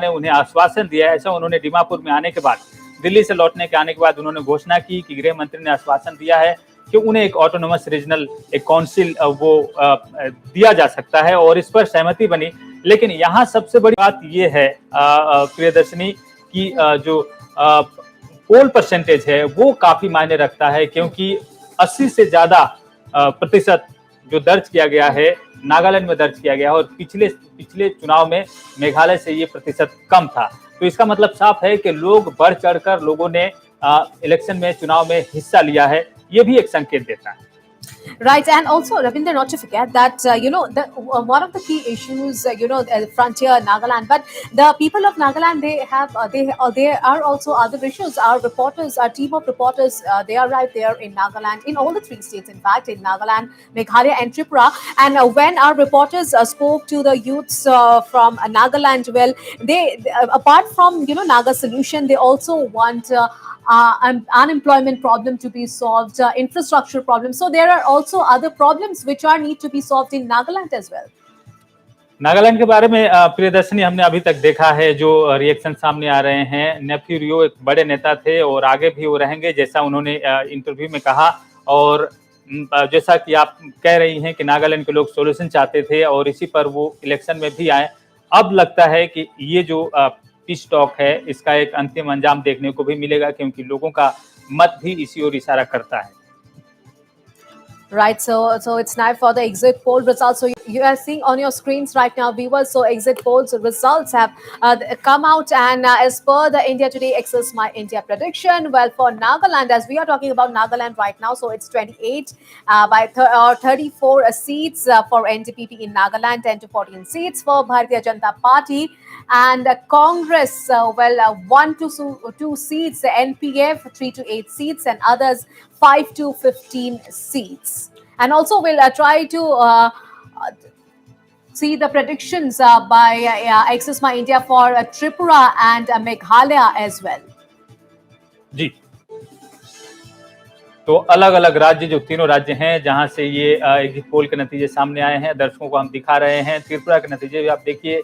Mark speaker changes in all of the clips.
Speaker 1: ने उन्हें आश्वासन दिया है। ऐसा उन्होंने दीमापुर में आने के बाद, दिल्ली से लौटने के आने के बाद उन्होंने घोषणा की कि गृह मंत्री ने आश्वासन दिया है कि उन्हें एक ऑटोनोमस रीजनल एक काउंसिल वो दिया जा सकता है, और इस पर सहमति बनी। लेकिन यहाँ सबसे बड़ी बात ये है प्रियदर्शनी की जो पोल परसेंटेज है वो काफी मायने रखता है, क्योंकि 80 से ज्यादा प्रतिशत जो दर्ज किया गया है नागालैंड में दर्ज किया गया है, और पिछले चुनाव में मेघालय से ये प्रतिशत कम था। तो इसका मतलब साफ है कि लोग बढ़ चढ़कर लोगों ने इलेक्शन में, चुनाव में हिस्सा लिया है। ये भी एक संकेत देता है।
Speaker 2: Right, and also, Ravinder, not to forget that one of the key issues, frontier Nagaland, but the people of Nagaland, they have there are also other issues. Our reporters, our team of reporters, they are right there in Nagaland, in all the 3 states, in fact, in Nagaland, Meghalaya, and Tripura. And when our reporters spoke to the youths from Nagaland, well, they apart from Naga solution, they also want unemployment problem to be solved, infrastructure problems. So there are also other problems which need to be solved in Nagaland as well.
Speaker 1: Nagaland के बारे में प्रियदर्शनी हमने अभी तक देखा है, जो reaction सामने आ रहे हैं। नेफ्यू रियो एक बड़े नेता थे और आगे भी वो रहेंगे, जैसा उन्होंने इंटरव्यू में कहा। और जैसा कि आप कह रही हैं कि नागालैंड के लोग सॉल्यूशन चाहते थे और इसी पर वो इलेक्शन में भी आए। अब लगता है कि ये जो पीस टॉक है इसका एक अंतिम अंजाम देखने को भी मिलेगा, क्योंकि लोगों का मत भी इसी ओर इशारा करता है।
Speaker 2: Right, so it's time for the exit poll results. So you are seeing on your screens right now, viewers. So exit polls results have come out, and as per the India Today Access My India prediction, well, for Nagaland, as we are talking about Nagaland right now, so it's 28 by 34 seats for NDPP in Nagaland, 10 to 14 seats for Bharatiya Janata Party, and Congress, 1 to 2 seats, NPF 3 to 8 seats, and others 5 to 15 seats. And also we'll try to see the predictions by Access My India for Tripura and Meghalaya as well.
Speaker 1: जी, तो अलग अलग राज्य, जो तीनों राज्य हैं जहां से ये एग्जिट पोल के नतीजे सामने आए हैं, दर्शकों को हम दिखा रहे हैं। त्रिपुरा के नतीजे भी आप देखिए,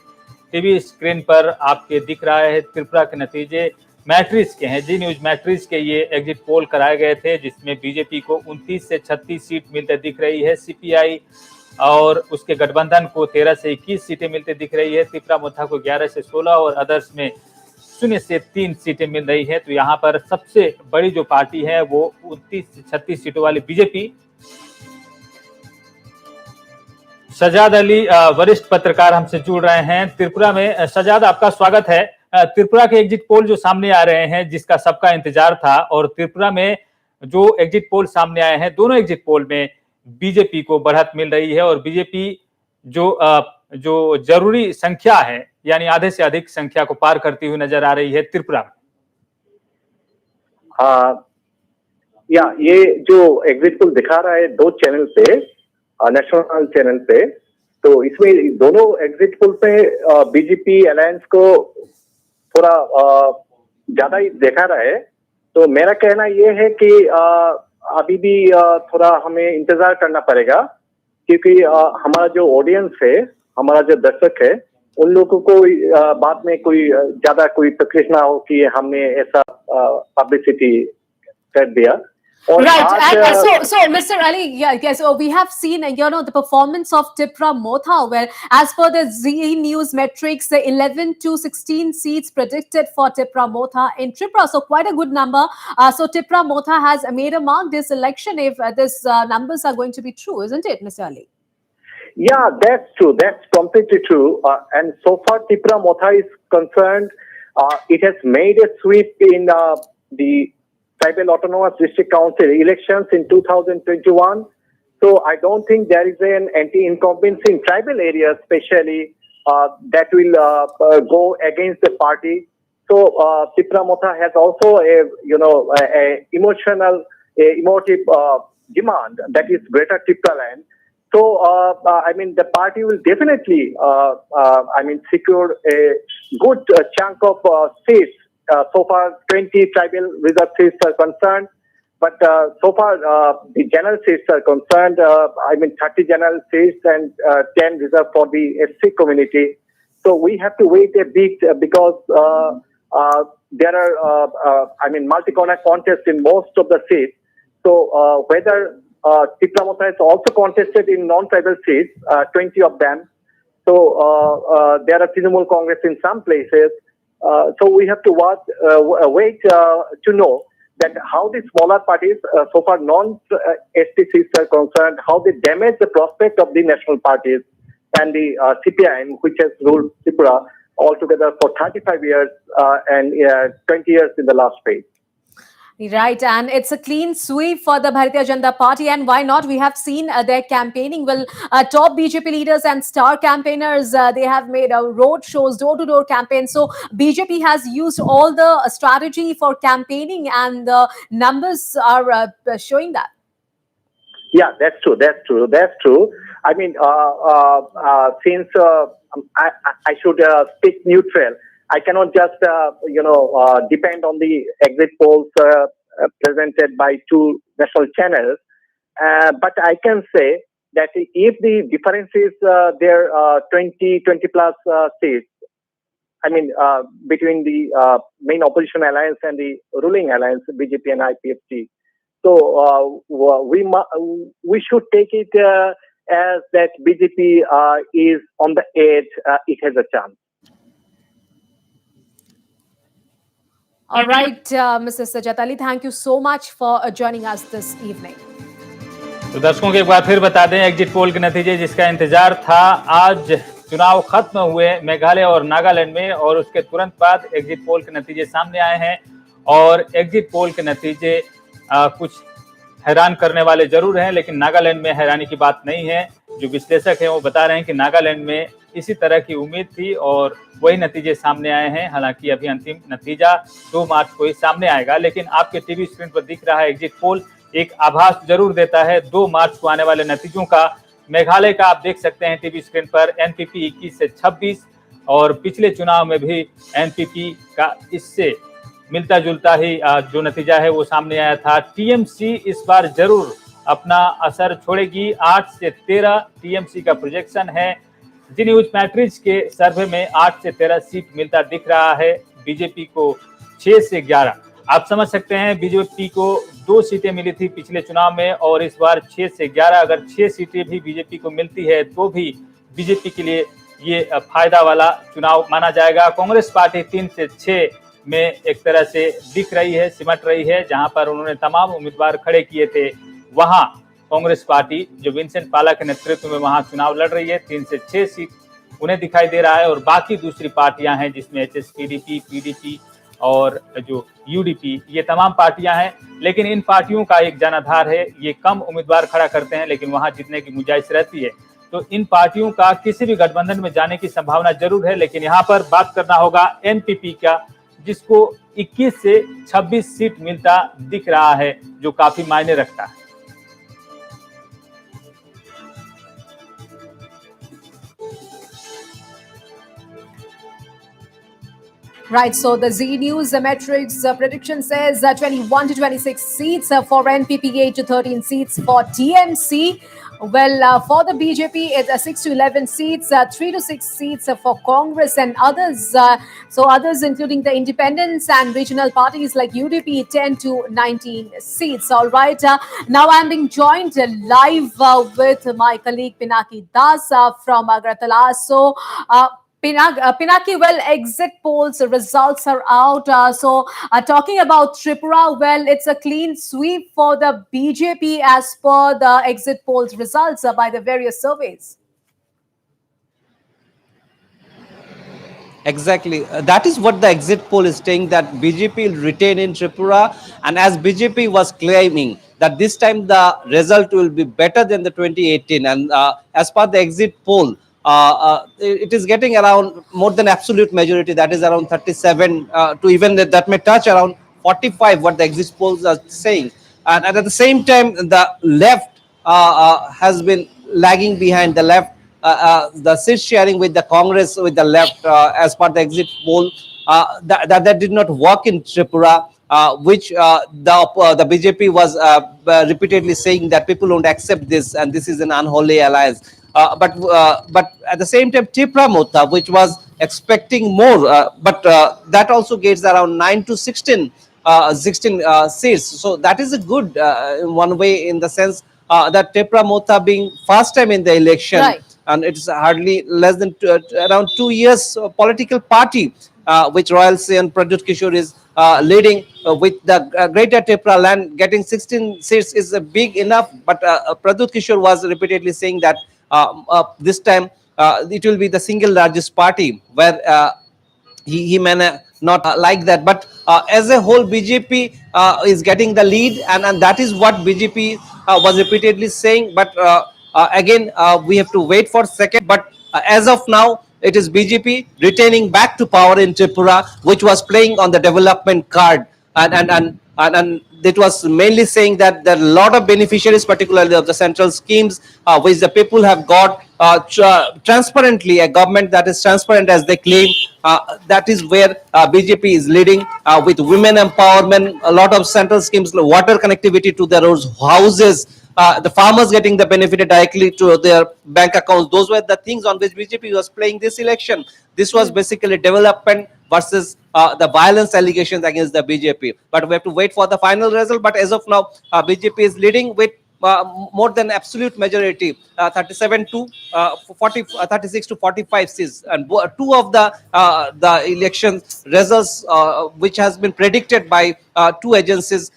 Speaker 1: टीवी स्क्रीन पर आपके दिख रहा है। त्रिपुरा के नतीजे मैट्रिक्स के हैं, जी न्यूज मैट्रिक्स के ये एग्जिट पोल कराए गए थे, जिसमें बीजेपी को 29 से 36 सीट मिलते दिख रही है। सीपीआई और उसके गठबंधन को 13 से 21 सीटें मिलते दिख रही है। तिपरा-मोथा को 11 से 16 और अदर्स में 0 से 3 सीटें मिल रही है। तो यहाँ पर सबसे बड़ी जो पार्टी है वो 29 से 36 सीटों वाली बीजेपी। सजाद अली वरिष्ठ पत्रकार हमसे जुड़ रहे हैं त्रिपुरा में। सजाद, आपका स्वागत है। त्रिपुरा के एग्जिट पोल जो सामने आ रहे हैं, जिसका सबका इंतजार था, और त्रिपुरा में जो एग्जिट पोल सामने आए हैं, दोनों एग्जिट पोल में बीजेपी को बढ़त मिल रही है, और बीजेपी जो जरूरी संख्या है, यानी आधे से अधिक संख्या को पार करती हुई नजर आ रही है त्रिपुरा में।
Speaker 3: ये जो एग्जिट पोल दिखा रहा है 2 चैनल पे, नेशनल चैनल पे, तो इसमें दोनों एग्जिट पोल पे बीजेपी अलायंस को थोड़ा ज्यादा ही देखा रहा है। तो मेरा कहना ये है कि अभी भी थोड़ा हमें इंतजार करना पड़ेगा, क्योंकि हमारा जो ऑडियंस है, हमारा जो दर्शक है, उन लोगों को बाद में कोई ज्यादा कोई तकलीफ ना हो कि हमने ऐसा पब्लिसिटी कर दिया।
Speaker 2: Right, and so Mr. Ali, yes, so we have seen the performance of Tripura-Motha, where as per the ZE News metrics, the 11 to 16 seats predicted for Tripura-Motha in Tripura, so quite a good number. So Tripura-Motha has made a mark this election, if these numbers are going to be true, isn't it, Mr. Ali?
Speaker 3: Yeah, that's true. That's completely true. And so far, Tripura-Motha is concerned, it has made a sweep in the Tribal Autonomous District Council elections in 2021. So I don't think there is an anti-incumbency in tribal areas, especially that will go against the party. So Tripura-Motha has also a emotive demand, that is Greater Tripura-land. So I mean, the party will definitely secure a good chunk of seats. So far, 20 tribal reserve seats are concerned, but so far the general seats are concerned. 30 general seats and 10 reserved for the SC community. So we have to wait a bit because there are, multi-corner contests in most of the seats. So whether Tripura Motha is also contested in non-tribal seats, 20 of them. So there are Trinamool Congress in some places. So we have to wait to know that how the smaller parties, so far non-ST seats are concerned, how they damage the prospect of the national parties and the CPIM, which has ruled Tripura altogether for 35 years and 20 years in the last phase.
Speaker 2: Right, and it's a clean sweep for the Bharatiya Janata Party, and why not? We have seen their campaigning. Well, top BJP leaders and star campaigners, they have made road shows, door-to-door campaigns. So BJP has used all the strategy for campaigning, and the numbers are showing that.
Speaker 3: Yeah, that's true. I mean, since I should speak neutral, I cannot just, depend on the exit polls presented by two national channels. But I can say that if the difference is there 20 plus seats, between the main opposition alliance and the ruling alliance, BJP and IPFT. So we should take it as that BJP is on the edge. It has a chance.
Speaker 2: All right, Mr. Sajat Ali, thank you so much for joining us this evening.
Speaker 1: तो दर्शकों को एक बार फिर बता दें exit poll के नतीजे जिसका इंतजार था, आज चुनाव खत्म हुए मेघालय और नागालैंड में और उसके तुरंत बाद एग्जिट पोल के नतीजे सामने आए हैं। और एग्जिट पोल के नतीजे कुछ हैरान करने वाले जरूर हैं, लेकिन नागालैंड में हैरानी की बात नहीं है। जो विश्लेषक हैं वो बता रहे हैं कि नागालैंड में इसी तरह की उम्मीद थी और वही नतीजे सामने आए हैं। हालांकि अभी अंतिम नतीजा 2 मार्च को ही सामने आएगा, लेकिन आपके टीवी स्क्रीन पर दिख रहा है एग्जिट पोल एक आभास जरूर देता है 2 मार्च को आने वाले नतीजों का। मेघालय का आप देख सकते हैं टीवी स्क्रीन पर, एनपीपी 21 से 26 और पिछले चुनाव में भी एनपीपी का इससे मिलता जुलता ही जो नतीजा है वो सामने आया था। टीएमसी इस बार जरूर अपना असर छोड़ेगी, 8 से 13 टीएमसी का प्रोजेक्शन है। जी न्यूज मैट्रिक्स के सर्वे में 8 से 13 सीट मिलता दिख रहा है, बीजेपी को 6 से 11। आप समझ सकते हैं बीजेपी को 2 सीटें मिली थी पिछले चुनाव में और इस बार 6 से 11। अगर 6 सीटें भी बीजेपी को मिलती है तो भी बीजेपी के लिए ये फायदा वाला चुनाव माना जाएगा। कांग्रेस पार्टी 3 से 6 में एक तरह से दिख रही है, सिमट रही है। जहां पर उन्होंने तमाम उम्मीदवार खड़े किए थे वहां कांग्रेस पार्टी जो विंसेंट पाला के नेतृत्व में वहां चुनाव लड़ रही है, 3 से 6 सीट उन्हें दिखाई दे रहा है। और बाकी दूसरी पार्टियां हैं जिसमें एचएसपीडीपी, पीडीपी और जो यूडीपी, ये तमाम पार्टियां हैं। लेकिन इन पार्टियों का एक जनाधार है, ये कम उम्मीदवार खड़ा करते हैं लेकिन वहां जीतने की गुंजाइश रहती है। तो इन पार्टियों का किसी भी गठबंधन में जाने की संभावना जरूर है। लेकिन यहाँ पर बात करना होगा एनपीपी का, जिसको 21 से 26 सीट मिलता दिख रहा है, जो काफी मायने रखता है।
Speaker 2: Right, so the Z News metrics prediction says 21 to 26 seats for NPP, 8 to 13 seats for TMC. Well, for the BJP, it's 6 to 11 seats, 3 to 6 seats for Congress and others. So others including the independents and regional parties like UDP, 10 to 19 seats. All right, now I'm being joined live with my colleague Pinaki Das from Agartala. So, Pinaki, well, exit polls results are out. Talking about Tripura, well, it's a clean sweep for the BJP as per the exit polls results by the various surveys.
Speaker 4: Exactly. That is what the exit poll is saying, that BJP will retain in Tripura. And as BJP was claiming that this time the result will be better than the 2018. And as per the exit poll, it is getting around more than absolute majority, that is around 37 to even that may touch around 45, what the exit polls are saying. And at the same time, the left has been lagging behind. The left, the seat sharing with the Congress, with the left, as per the exit poll, that did not work in Tripura, which the BJP was repeatedly saying that people don't accept this and this is an unholy alliance. But at the same time, Tripura Motha, which was expecting more, but that also gets around 9 to 16 seats. So that is a good in one way, in the sense that Tripura Motha being first time in the election,
Speaker 2: Right.
Speaker 4: and it's hardly less than around 2 years political party, which Royal C and Pradyut Kishore is leading, with the greater Tripura land getting 16 seats is big enough. But Pradyut Kishore was repeatedly saying that this time it will be the single largest party, where he may not like that, but as a whole BJP is getting the lead, and that is what BJP was repeatedly saying. But again, we have to wait for second. But as of now, it is BJP retaining back to power in Tripura, which was playing on the development card, and it was mainly saying that there are a lot of beneficiaries, particularly of the central schemes, which the people have got transparently. A government that is transparent, as they claim, that is where BJP is leading, with women empowerment, a lot of central schemes, water connectivity to their houses, the farmers getting the benefit directly to their bank accounts. Those were the things on which BJP was playing this election. This was basically development versus the violence allegations against the BJP. But we have to wait for the final result. But as of now, BJP is leading with more than absolute majority, 37 to 36 to 45 seats, and two of the election results, which has been predicted by two agencies,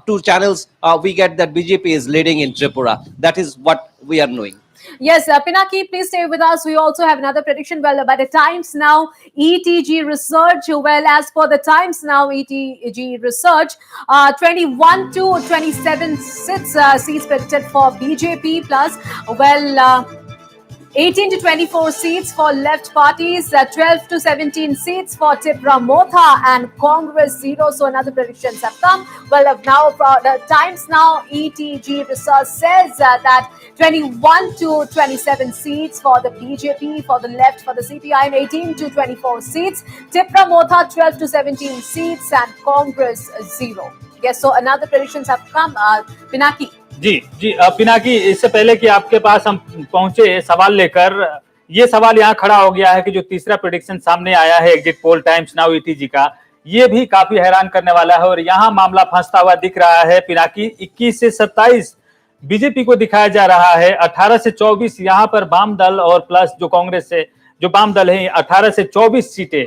Speaker 4: two channels, we get that BJP is leading in Tripura. That is what we are knowing.
Speaker 2: Yes, Pinaki, please stay with us. We also have another prediction. Well, by the Times Now ETG research, well, as per the Times Now ETG research, 21 to 27 seats predicted for BJP, plus, well, 18 to 24 seats for left parties, 12 to 17 seats for Tripura Motha, and Congress 0. So another predictions have come. Well, now the Times Now ETG research says that 21 to 27 seats for the BJP, for the left, for the CPI, and 18 to 24 seats. Tripura Motha 12 to 17 seats, and Congress 0. Yes, so another predictions have come. Pinaki.
Speaker 1: जी जी, पिनाकी, इससे पहले कि आपके पास हम पहुंचे सवाल लेकर, ये सवाल यहाँ खड़ा हो गया है कि जो तीसरा प्रेडिक्शन सामने आया है exit poll times now ETG का, ये भी काफी हैरान करने वाला है। और यहाँ मामला फंसता हुआ दिख रहा है पिनाकी। 21 से 27 बीजेपी को दिखाया जा रहा है, 18 से 24 यहाँ पर वाम दल और प्लस जो कांग्रेस से जो वाम दल है, 18 से 24 सीटें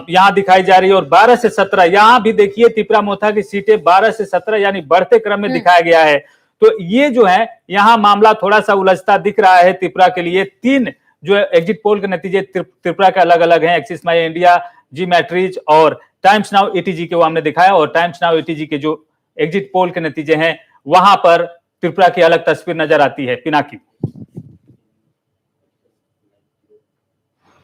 Speaker 1: यहाँ दिखाई जा रही है। और 12 से 17 यहाँ भी देखिए त्रिपुरा मोथा की सीटें 12 से 17 यानी बढ़ते क्रम में दिखाया गया है। तो ये जो है यहाँ मामला थोड़ा सा उलझता दिख रहा है त्रिपुरा के लिए। 3 जो एग्जिट पोल के नतीजे त्रिपुरा के अलग अलग हैं, एक्सिस माई इंडिया, जी मैट्रिज और टाइम्स नाउ ईटीजी के वो हमने दिखाया। और टाइम्स नाउ ईटीजी के जो एग्जिट पोल के नतीजे हैं वहां पर त्रिपुरा की अलग तस्वीर नजर आती है। पिनाकी,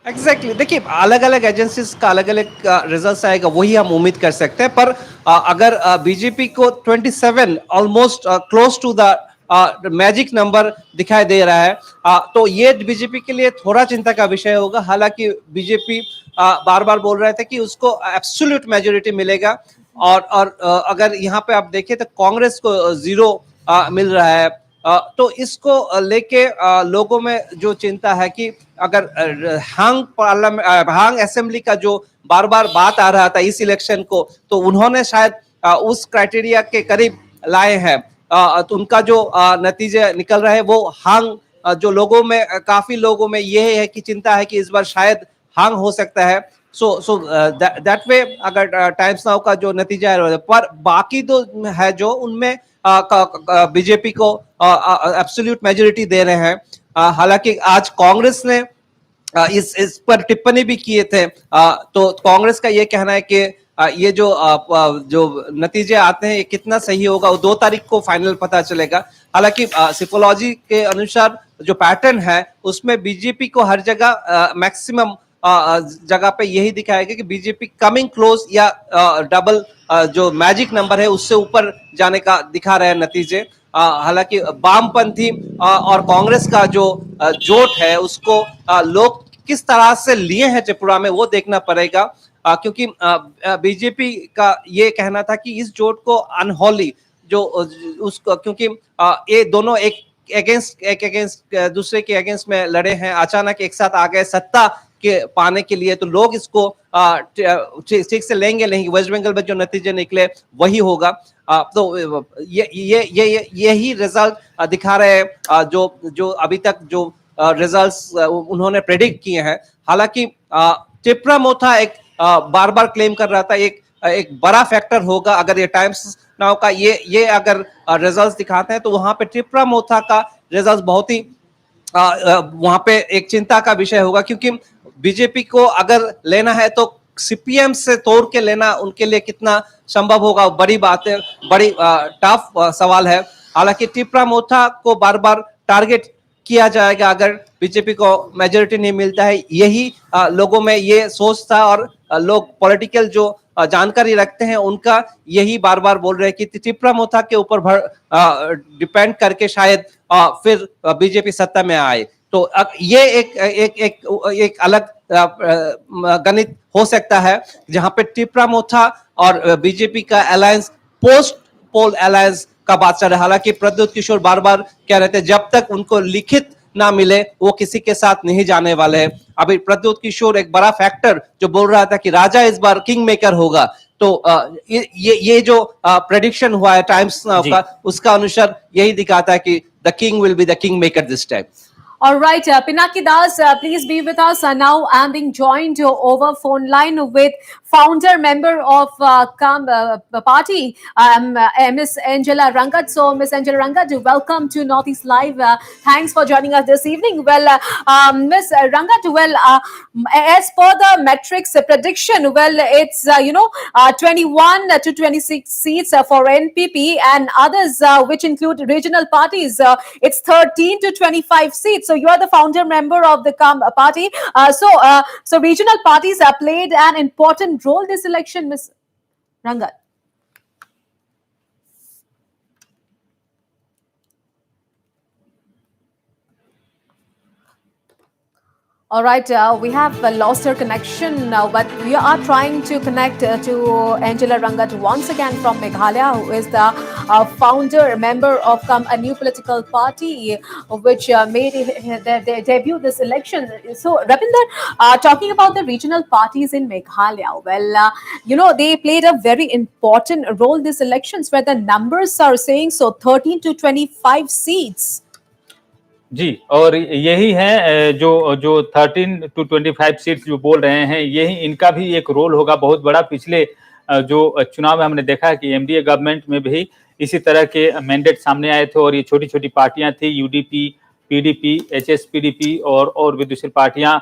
Speaker 4: एग्जैक्टली देखिए, अलग अलग एजेंसीज का अलग अलग रिजल्ट आएगा, वही हम उम्मीद कर सकते हैं। पर अगर बीजेपी को 27 almost close to the magic number दिखाई दे रहा है, तो ये बीजेपी के लिए थोड़ा चिंता का विषय होगा। हालांकि बीजेपी बार बार बोल रहे थे कि उसको एब्सोल्यूट मेजोरिटी मिलेगा, और अगर यहाँ पे आप देखें तो कांग्रेस को 0 मिल रहा है। तो इसको लेके लोगों में जो चिंता है कि अगर हांग असेंबली का जो बार बार बात आ रहा था इस इलेक्शन को, तो उन्होंने शायद उस क्राइटेरिया के करीब लाए हैं। तो उनका जो नतीजे निकल रहे हैं वो हांग, जो लोगों में काफी लोगों में ये है कि चिंता है कि इस बार शायद हांग हो सकता है। सो दैट वे अगर टाइम्स नाउ का जो नतीजा है, पर बाकी तो है जो उनमें बीजेपी को एब्सोल्यूट मेजोरिटी दे रहे हैं। हालांकि आज कांग्रेस ने इस पर टिप्पणी भी किए थे। तो कांग्रेस का ये कहना है कि ये जो नतीजे आते हैं ये कितना सही होगा वो 2 तारीख को फाइनल पता चलेगा। हालांकि सिपोलॉजी के अनुसार जो पैटर्न है उसमें बीजेपी को हर जगह मैक्सिमम जगह पे यही दिखाएगा कि बीजेपी कमिंग क्लोज या डबल जो मैजिक नंबर है उससे ऊपर जाने का दिखा रहे हैं नतीजे। हालांकि वामपंथी और कांग्रेस का जो जोट है उसको लोग किस तरह से लिए हैं त्रिपुरा में वो देखना पड़ेगा, क्योंकि बीजेपी का ये कहना था कि इस जोट को अनहोली जो उसको, क्योंकि ये दोनों एक अगेंस्ट दूसरे के अगेंस्ट में लड़े हैं, अचानक एक साथ आ गए, सत्ता के पाने के लिए, तो लोग इसको ठीक से लेंगे नहीं। वेस्ट बंगाल में जो नतीजे निकले वही होगा। तो यही रिजल्ट दिखा रहे हैं जो अभी तक जो रिजल्ट्स उन्होंने प्रेडिक्ट किए हैं। हालांकि त्रिपुरा मोथा एक बार बार क्लेम कर रहा था एक बड़ा फैक्टर होगा। अगर ये टाइम्स नाउ का ये अगर रिजल्ट्स दिखाते हैं तो वहां पे त्रिपुरा मोथा का रिजल्ट बहुत ही वहां पे एक चिंता का विषय होगा, क्योंकि बीजेपी को अगर लेना है तो सीपीएम से तोड़ के लेना उनके लिए कितना संभव होगा, बड़ी बात है, बड़ी टफ सवाल है। हालांकि त्रिपुरा मोथा को बार बार टारगेट किया जाएगा अगर बीजेपी को मेजोरिटी नहीं मिलता है, यही लोगों में ये सोच था। और लोग पॉलिटिकल जो जानकारी रखते हैं उनका यही बार बार बोल रहे हैं कि त्रिपुरा मोथा के ऊपर डिपेंड करके शायद फिर बीजेपी सत्ता में आए। तो ये एक अलग गणित हो सकता है जहां पे त्रिपुरा मोथा और बीजेपी का अलायंस पोस्ट पोल अलायंस का बात चल रहा है। हालांकि प्रद्युत किशोर बार बार कह रहे थे जब तक उनको लिखित ना मिले वो किसी के साथ नहीं जाने वाले हैं। अभी प्रद्युत किशोर एक बड़ा फैक्टर जो बोल रहा था कि राजा इस बार किंग मेकर होगा, तो ये जो प्रेडिक्शन हुआ है टाइम्स नाउ का, उसका अनुसार यही दिखाता है कि the king will be the king maker this time.
Speaker 2: All right, Pinaki Das, please be with us. Now I'm being joined over phone line with founder member of party, Miss Angela Rangat. So, Miss Angela Rangat, welcome to Northeast Live. Thanks for joining us this evening. Well, Miss Rangat, well, as per the metrics prediction, well, it's 21 to 26 seats for NPP and others, which include regional parties. It's 13 to 25 seats. So you are the founder member of the party. So regional parties have played an important role this election, Ms. Rangat. All right, we have lost her connection now, but we are trying to connect to Angela Rangat once again from Meghalaya, who is the founder, member of a new political party, which made their debut this election. So, Ravinder, talking about the regional parties in Meghalaya, well, they played a very important role this elections, where the numbers are saying so 13 to 25 seats.
Speaker 1: जी, और यही है जो 13 to 25 seats जो बोल रहे हैं, यही इनका भी एक रोल होगा बहुत बड़ा। पिछले जो चुनाव में हमने देखा कि एमडीए गवर्नमेंट में भी इसी तरह के मैंडेट सामने आए थे और ये छोटी छोटी पार्टियां थी, यूडीपी, पीडीपी, एचएसपीडीपी और भी दूसरी पार्टियां,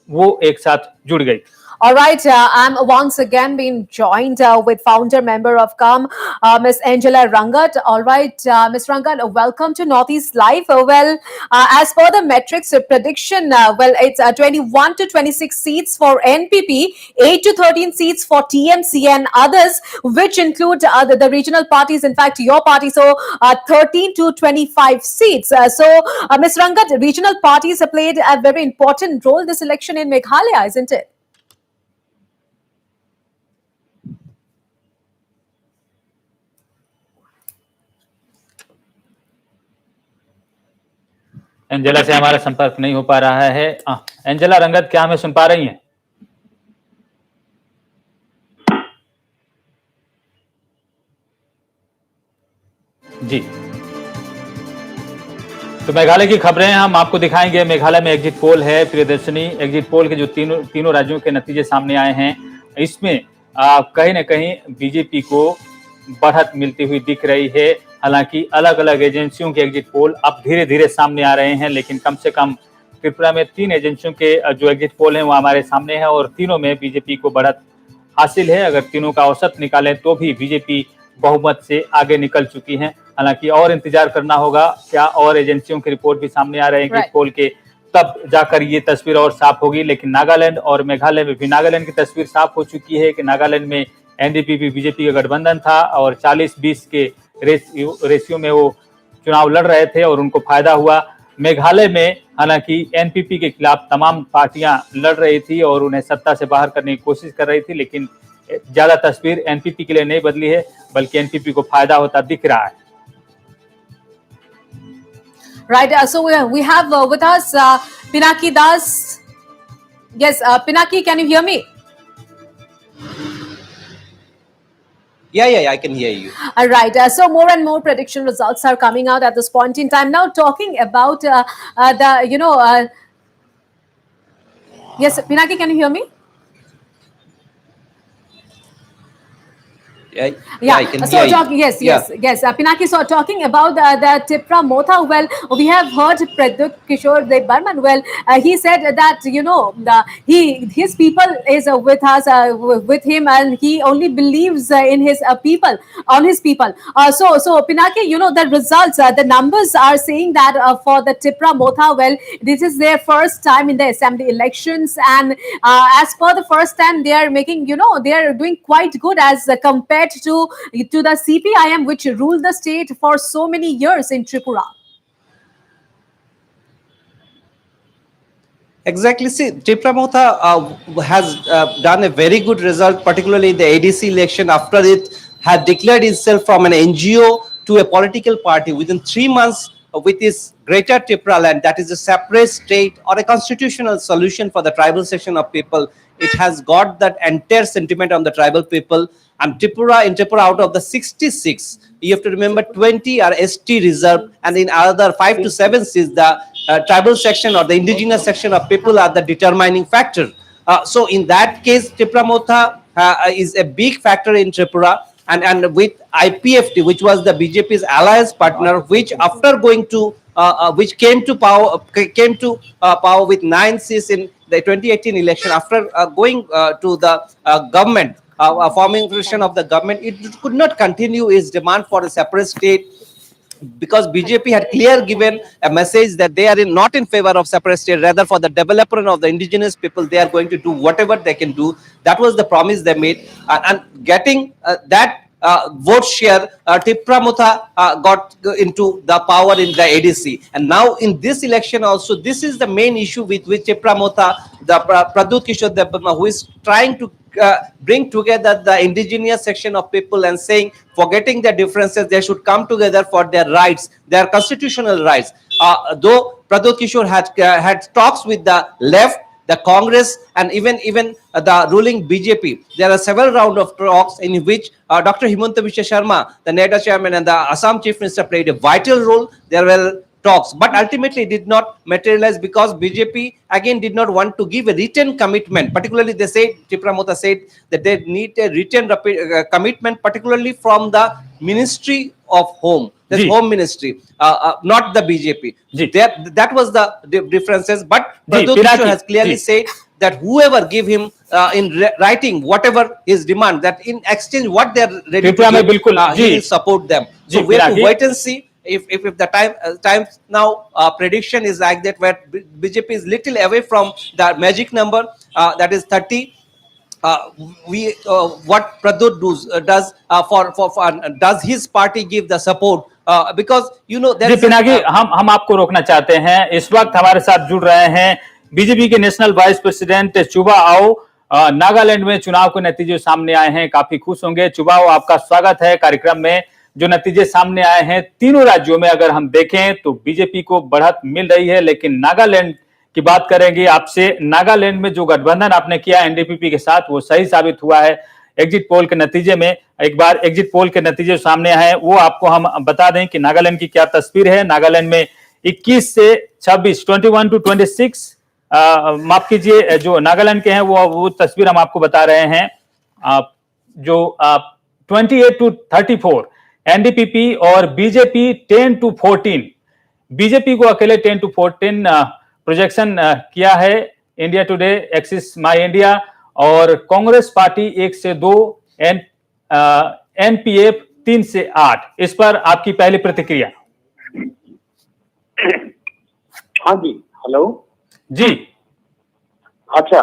Speaker 1: वो एक साथ जुड़ गई।
Speaker 2: All right, I'm once again being joined with founder member of COM, Miss Angela Rangat. All right, Miss Rangat, welcome to Northeast Live. As per the metrics prediction, it's 21 to 26 seats for NPP, 8 to 13 seats for TMC and others, which include the regional parties, in fact, your party. So 13 to 25 seats. Miss Rangat, regional parties have played a very important role this election in Meghalaya, isn't it?
Speaker 1: Angela से हमारा संपर्क नहीं हो पा रहा है। Angela रंगत, क्या हमें सुन पा रही हैं? जी, तो मेघालय की खबरें हम आपको दिखाएंगे। मेघालय में एग्जिट पोल है, प्रियदर्शनी एग्जिट पोल के जो तीनों राज्यों के नतीजे सामने आए हैं, इसमें कहीं ना कहीं बीजेपी को बढ़त मिलती हुई दिख रही है। हालांकि अलग अलग एजेंसियों के एग्जिट पोल अब धीरे धीरे सामने आ रहे हैं, लेकिन कम से कम त्रिपुरा में 3 एजेंसियों के जो एग्जिट पोल हैं वो हमारे सामने है और तीनों में बीजेपी को बढ़त हासिल है। अगर तीनों का औसत निकालें तो भी बीजेपी बहुमत से आगे निकल चुकी है। हालांकि और इंतजार करना होगा, क्या और एजेंसियों की रिपोर्ट भी सामने आ रहे हैं एग्जिट पोल के, तब जाकर ये तस्वीर और साफ होगी। लेकिन नागालैंड और मेघालय में भी नागालैंड की तस्वीर साफ हो चुकी है कि नागालैंड में एनडीपी बीजेपी का गठबंधन था और 40-20 के रेशियो में वो चुनाव लड़ रहे थे और उनको फायदा हुआ। मेघालय में हालांकि एनपीपी के खिलाफ तमाम पार्टियां लड़ रही थी और उन्हें सत्ता से बाहर करने की कोशिश कर रही थी, लेकिन ज्यादा तस्वीर एनपीपी के लिए नहीं बदली है, बल्कि एनपीपी को फायदा होता दिख रहा है।
Speaker 2: Right, so we have with us Pinaki Das. Yes, Pinaki, can you hear me?
Speaker 4: Yeah, I can hear you.
Speaker 2: All right. So more and more prediction results are coming out at this point in time. Now, talking about the, yes, Pinaki, can you hear me?
Speaker 4: Yeah,
Speaker 2: Yeah.
Speaker 4: I can hear
Speaker 2: So
Speaker 4: you.
Speaker 2: talking, yes,
Speaker 4: Yeah.
Speaker 2: yes, yes. Pinaki, so talking about the Tipra Motha. Well, we have heard Pradyut Kishore De Barman. Well, he said that his people is with us, with him, and he only believes in his people, on his people. So Pinaki, the results, the numbers are saying that for the Tipra Motha, well, this is their first time in the assembly elections, and as per the first time, they are making, they are doing quite good as compared to the CPIM, which ruled the state for so many years in Tripura.
Speaker 4: Exactly. See, Tripura has done a very good result, particularly in the ADC election after it had declared itself from an NGO to a political party within 3 months with its greater Tripura land, that is a separate state or a constitutional solution for the tribal section of people. It has got that entire sentiment on the tribal people. And Tripura, out of the 66, you have to remember 20 are ST reserve, and in another 5 to 7 seats, the tribal section or the indigenous section of people are the determining factor. So in that case, Tripura Motha is a big factor in Tripura. And with IPFT, which was the BJP's alliance partner, which after going to which came to power with 9 seats in the 2018 election, after going to the government, formation of the government, it could not continue its demand for a separate state, because BJP had clear given a message that they are not in favor of separate state, rather for the development of the indigenous people, they are going to do whatever they can do. That was the promise they made, and getting that vote share, Tipra Motha got into the power in the ADC. And now in this election also, this is the main issue with which Tipra Motha, the Pradyut Kishore Debbarma, who is trying to bring together the indigenous section of people and saying, forgetting their differences, they should come together for their rights, their constitutional rights. Though Pradyut Kishore had talks with the left, the Congress, and even the ruling BJP, there are several rounds of talks in which Dr. Himanta Biswa Sharma, the NEDA chairman, and the Assam chief minister played a vital role. There were talks, but ultimately did not materialize because BJP again did not want to give a written commitment. Particularly, they said, Tripura Motha said that they need a written commitment, particularly from the Ministry of Home, that's
Speaker 1: ji
Speaker 4: Home Ministry, not the BJP. So
Speaker 1: ji
Speaker 4: that was the differences. But
Speaker 1: ji
Speaker 4: Pradyut Kishore
Speaker 1: Pinaki
Speaker 4: has clearly
Speaker 1: ji
Speaker 4: said that whoever give him in writing whatever his demand, that in exchange what they are ready to
Speaker 1: Tripura में
Speaker 4: give,
Speaker 1: बिल्कुल
Speaker 4: he
Speaker 1: ji
Speaker 4: will support them.
Speaker 1: Ji
Speaker 4: So we have to
Speaker 1: Pinaki
Speaker 4: wait and see if the times now prediction is like that, where BJP is little away from the magic number, that is 30. uh, what Pradyut does for does his party give the support, because there
Speaker 1: ji
Speaker 4: is a
Speaker 1: Pinaki हम आपको रोकना चाहते हैं। इस वक्त हमारे साथ जुड़ रहे हैं बीजेपी के नेशनल वाइस प्रेसिडेंट चुबा आओ। नागालैंड में चुनाव के नतीजे सामने आए हैं, काफी खुश होंगे। चुबा आओ, आपका स्वागत है कार्यक्रम में। जो नतीजे सामने आए हैं तीनों राज्यों में अगर हम देखें तो बीजेपी को बढ़त मिल रही है, लेकिन नागालैंड की बात करेंगे आपसे। नागालैंड में जो गठबंधन आपने किया एनडीपीपी के साथ वो सही साबित हुआ है एग्जिट पोल के नतीजे में। एक बार एग्जिट पोल के नतीजे सामने आए वो आपको हम बता दें कि नागालैंड की क्या तस्वीर है। नागालैंड में 21 से 26 21 टू 26 माफ कीजिए, जो नागालैंड के हैं वो तस्वीर हम आपको बता रहे हैं। जो 28 टू 34 एनडीपीपी और बीजेपी 10 टू 14, बीजेपी को अकेले 10 टू 14 प्रोजेक्शन किया है इंडिया टुडे, एक्सिस माई इंडिया, और कांग्रेस पार्टी 1 से 2, एनपीएफ 3 से 8। इस पर आपकी पहली प्रतिक्रिया?
Speaker 5: हाँ जी, हेलो
Speaker 1: जी
Speaker 5: अच्छा,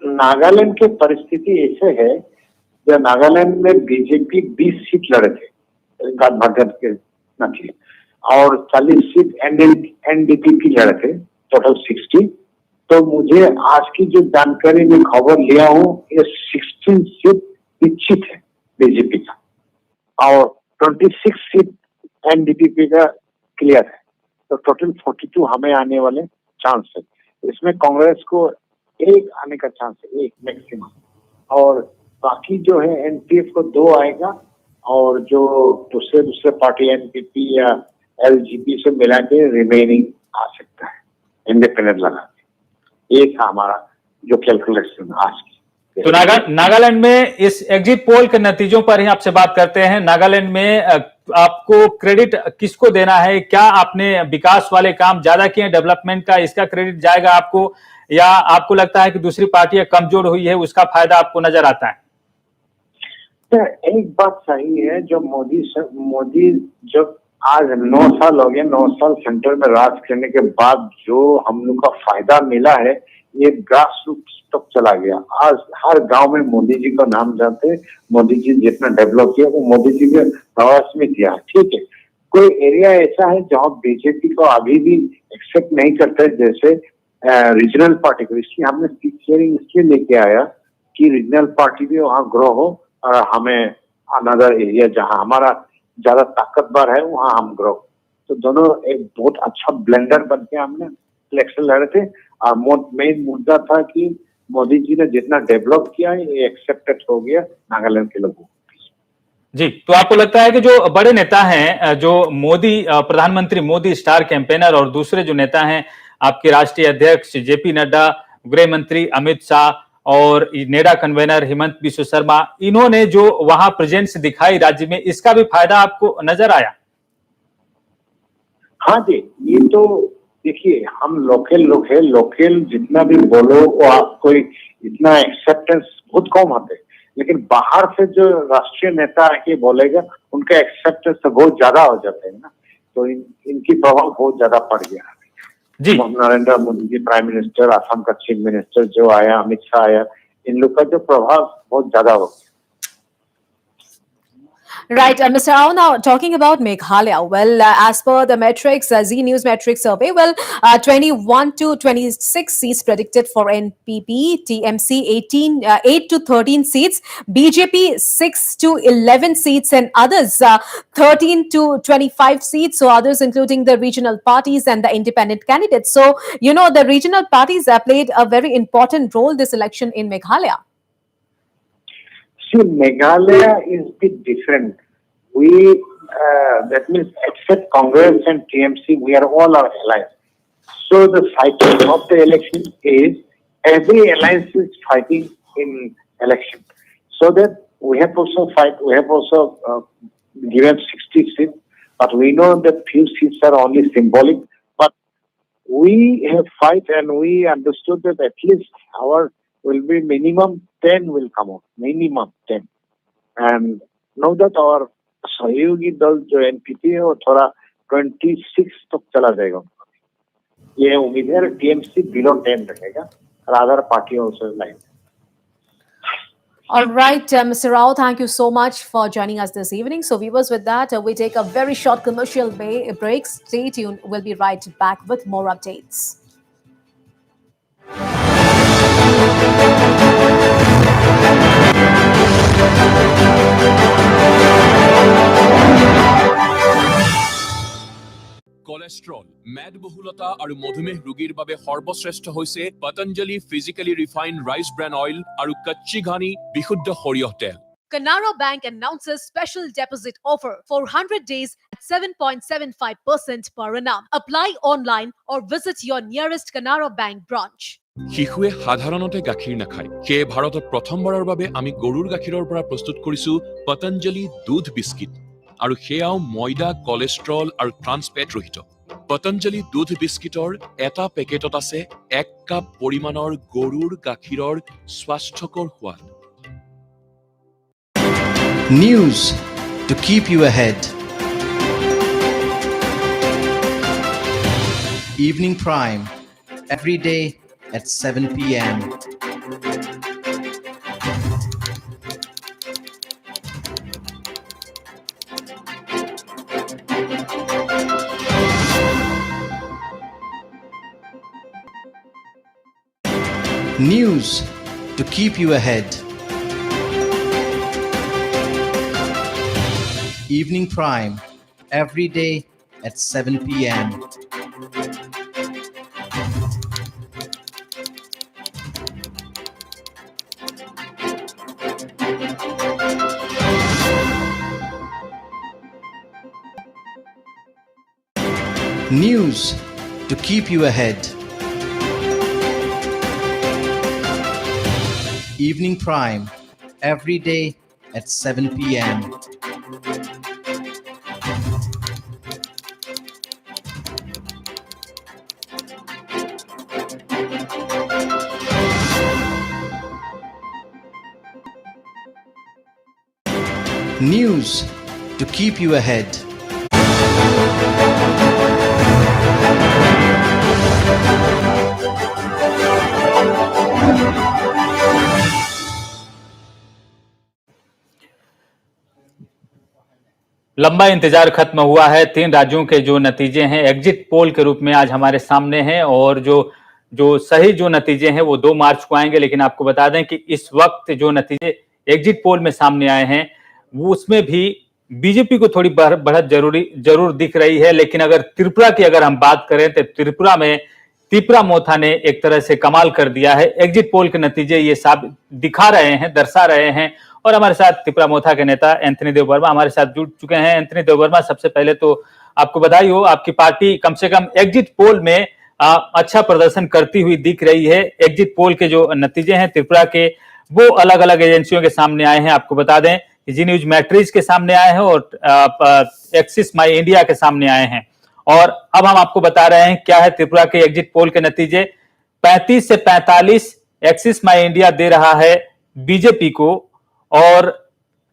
Speaker 5: नागालैंड की परिस्थिति ऐसे है, जब नागालैंड में बीजेपी 20 सीट लड़े थे गठबंधन के नतीजे, और 40 सीट एनडीपीपी लड़े थे, टोटल 60। तो मुझे आज की जो जानकारी में खबर लिया हूँ, ये 16 सीट निश्चित है बीजेपी का, और 26 सीट एनडीपीपी का क्लियर है। तो टोटल 42 हमें आने वाले चांस है। इसमें कांग्रेस को एक आने का चांस है, एक मैक्सिमम, और बाकी जो है एनपीएफ को 2 आएगा, और जो दूसरे पार्टी एनपीपी या एलजीपी से मिला के रिमेनिंग आ सकता है इंडिपेंडेंट लगा के। एक हमारा जो कैलकुलेशन आज की।
Speaker 1: तो नागालैंड में इस एग्जिट पोल के नतीजों पर ही आपसे बात करते हैं। नागालैंड में आपको क्रेडिट किसको देना है? क्या आपने विकास वाले काम ज्यादा किए, डेवलपमेंट का, इसका क्रेडिट जाएगा आपको, या आपको लगता है कि दूसरी पार्टियां कमजोर हुई है, उसका फायदा आपको नजर आता है?
Speaker 5: एक बात सही है, जो मोदी जब आज 9 साल हो गए, 9 साल सेंटर में राज करने के बाद जो हम लोग का फायदा मिला है, ये ग्रास रूट तक चला गया। आज हर गांव में मोदी जी का नाम जानते हैं। मोदी जी जितना डेवलप किया वो मोदी जी के प्रवास में किया। ठीक है, कोई एरिया ऐसा है जहाँ बीजेपी को अभी भी एक्सेप्ट नहीं करते, जैसे रीजनल पार्टी को, इसलिए हमने सीट शेयरिंग इसलिए लेके आया कि रीजनल पार्टी भी वहाँ ग्रो हो, और हमें अनदर एरिया जहाँ हमारा ज्यादा ताकतवर है वहाँ हम ग्रो। तो दोनों एक बहुत अच्छा ब्लेंडर बन के हमने इलेक्शन लड़े थे। और मेन मुद्दा था कि मोदी जी ने जितना डेवलप किया है ये एक्सेप्टेड हो गया नागालैंड के लोगों को। जी,
Speaker 1: तो आपको लगता है कि जो बड़े नेता हैं, जो मोदी, प्रधानमंत्री मोदी स्टार कैंपेनर, और दूसरे जो नेता हैं आपके राष्ट्रीय अध्यक्ष जेपी नड्डा, गृह मंत्री अमित शाह और नेडा कन्वेनर हेमंत बिश्व शर्मा, इन्होंने जो वहां प्रेजेंस दिखाई राज्य में, इसका भी फायदा आपको नजर आया?
Speaker 5: हाँ जी, ये तो देखिए, हम लोकल लोग हैं, लोकल जितना भी बोलो वो आपको इतना एक्सेप्टेंस बहुत कम आते, लेकिन बाहर से जो राष्ट्रीय नेता आके बोलेगा उनका एक्सेप्टेंस तो बहुत ज्यादा हो जाते हैं ना। तो इनकी प्रभाव बहुत ज्यादा पड़ गया जी। नरेंद्र मोदी जी प्राइम मिनिस्टर, असम का चीफ मिनिस्टर जो आया, अमित शाह आया, इन लोग का जो प्रभाव बहुत ज्यादा हो गया।
Speaker 2: Right, Mr. Rao, now talking about Meghalaya, well, as per the metrics, Z News metrics survey, well, 21 to 26 seats predicted for NPP, TMC 8 to 13 seats, BJP 6 to 11 seats, and others 13 to 25 seats. So others including the regional parties and the independent candidates. So, you know, the regional parties played a very important role this election in Meghalaya.
Speaker 5: See, Meghalaya is a bit different. We, that means except Congress and TMC, we are all our allies. So the fighting of the election is, every alliance is fighting in election. So that we have also given 60 seats, but we know that few seats are only symbolic. But we have fight and we understood that at least our will be minimum 10 will come out, minimum 10. And now that our सहयोगी दल जो NPP है वो थोड़ा 26 तक चला जाएगा, ये उम्मीद है। टीएमसी बिलो 10 रहेगा और other party also like.
Speaker 2: All right, Mr. Rao, thank you so much for joining us this evening. So viewers, with that, we take a very short commercial break. Stay tuned. We'll be right back with more updates.
Speaker 6: Cholesterol, মেদবহুলতা আৰু মধুমেহ ৰোগীৰ বাবে সৰ্বশ্ৰেষ্ঠ হৈছে Patanjali physically refined rice bran oil আৰু কচ্চি ঘানি বিশুদ্ধ সৰিয়হ তেল।
Speaker 2: Canara Bank announces special deposit offer for 100 days at 7.75% per annum. Apply online or visit your nearest Canara Bank branch.
Speaker 6: শিশুৱে সাধাৰণতে গাখীৰ নাখায়, সেয়ে ভাৰতত প্ৰথমবাৰৰ বাবে আমি গৰুৰ গাখীৰৰ পৰা প্ৰস্তুত কৰিছো পতঞ্জলি দুধ বিস্কিট, আৰু সেয়াও ময়দা, কোলেষ্ট্ৰল আৰু ট্ৰান্স ফেট ৰহিত। পতঞ্জলি দুধ বিস্কিটৰ এটা পেকেটত আছে 1 কাপ পৰিমাণৰ গৰুৰ গাখীৰৰ স্বাস্থ্যকৰ সোৱাদ।
Speaker 7: News to keep you ahead. Evening Prime, every day at 7 p.m. News to keep you ahead. Evening Prime, every day at 7 p.m. News to keep you ahead. Evening Prime, every day at 7 p.m. News to keep you ahead.
Speaker 1: लंबा इंतजार खत्म हुआ है। 3 राज्यों के जो नतीजे हैं एग्जिट पोल के रूप में आज हमारे सामने हैं और जो सही जो नतीजे हैं वो 2 मार्च को आएंगे। लेकिन आपको बता दें कि इस वक्त जो नतीजे एग्जिट पोल में सामने आए हैं वो उसमें भी बीजेपी को थोड़ी बढ़त जरूर दिख रही है। लेकिन अगर त्रिपुरा की अगर हम बात करें तो त्रिपुरा में तिपरा मोथा ने एक तरह से कमाल कर दिया है। एग्जिट पोल के नतीजे ये साबित दिखा रहे हैं, दर्शा रहे हैं। और हमारे साथ तिपरा मोथा के नेता एंथनी देव वर्मा हमारे साथ जुड़ चुके हैं। एंथनी देव वर्मा, सबसे पहले तो आपको बधाई हो, आपकी पार्टी कम से कम एग्जिट पोल में अच्छा प्रदर्शन करती हुई दिख रही है। एग्जिट पोल के जो नतीजे हैं त्रिपुरा के वो अलग अलग एजेंसियों के सामने आए हैं। आपको बता दें कि जी न्यूज मैट्रिक्स के सामने आए हैं और एक्सिस माई इंडिया के सामने आए हैं। और अब हम आपको बता रहे हैं क्या है त्रिपुरा के एग्जिट पोल के नतीजे। 35 से 45 एक्सिस माई इंडिया दे रहा है बीजेपी को और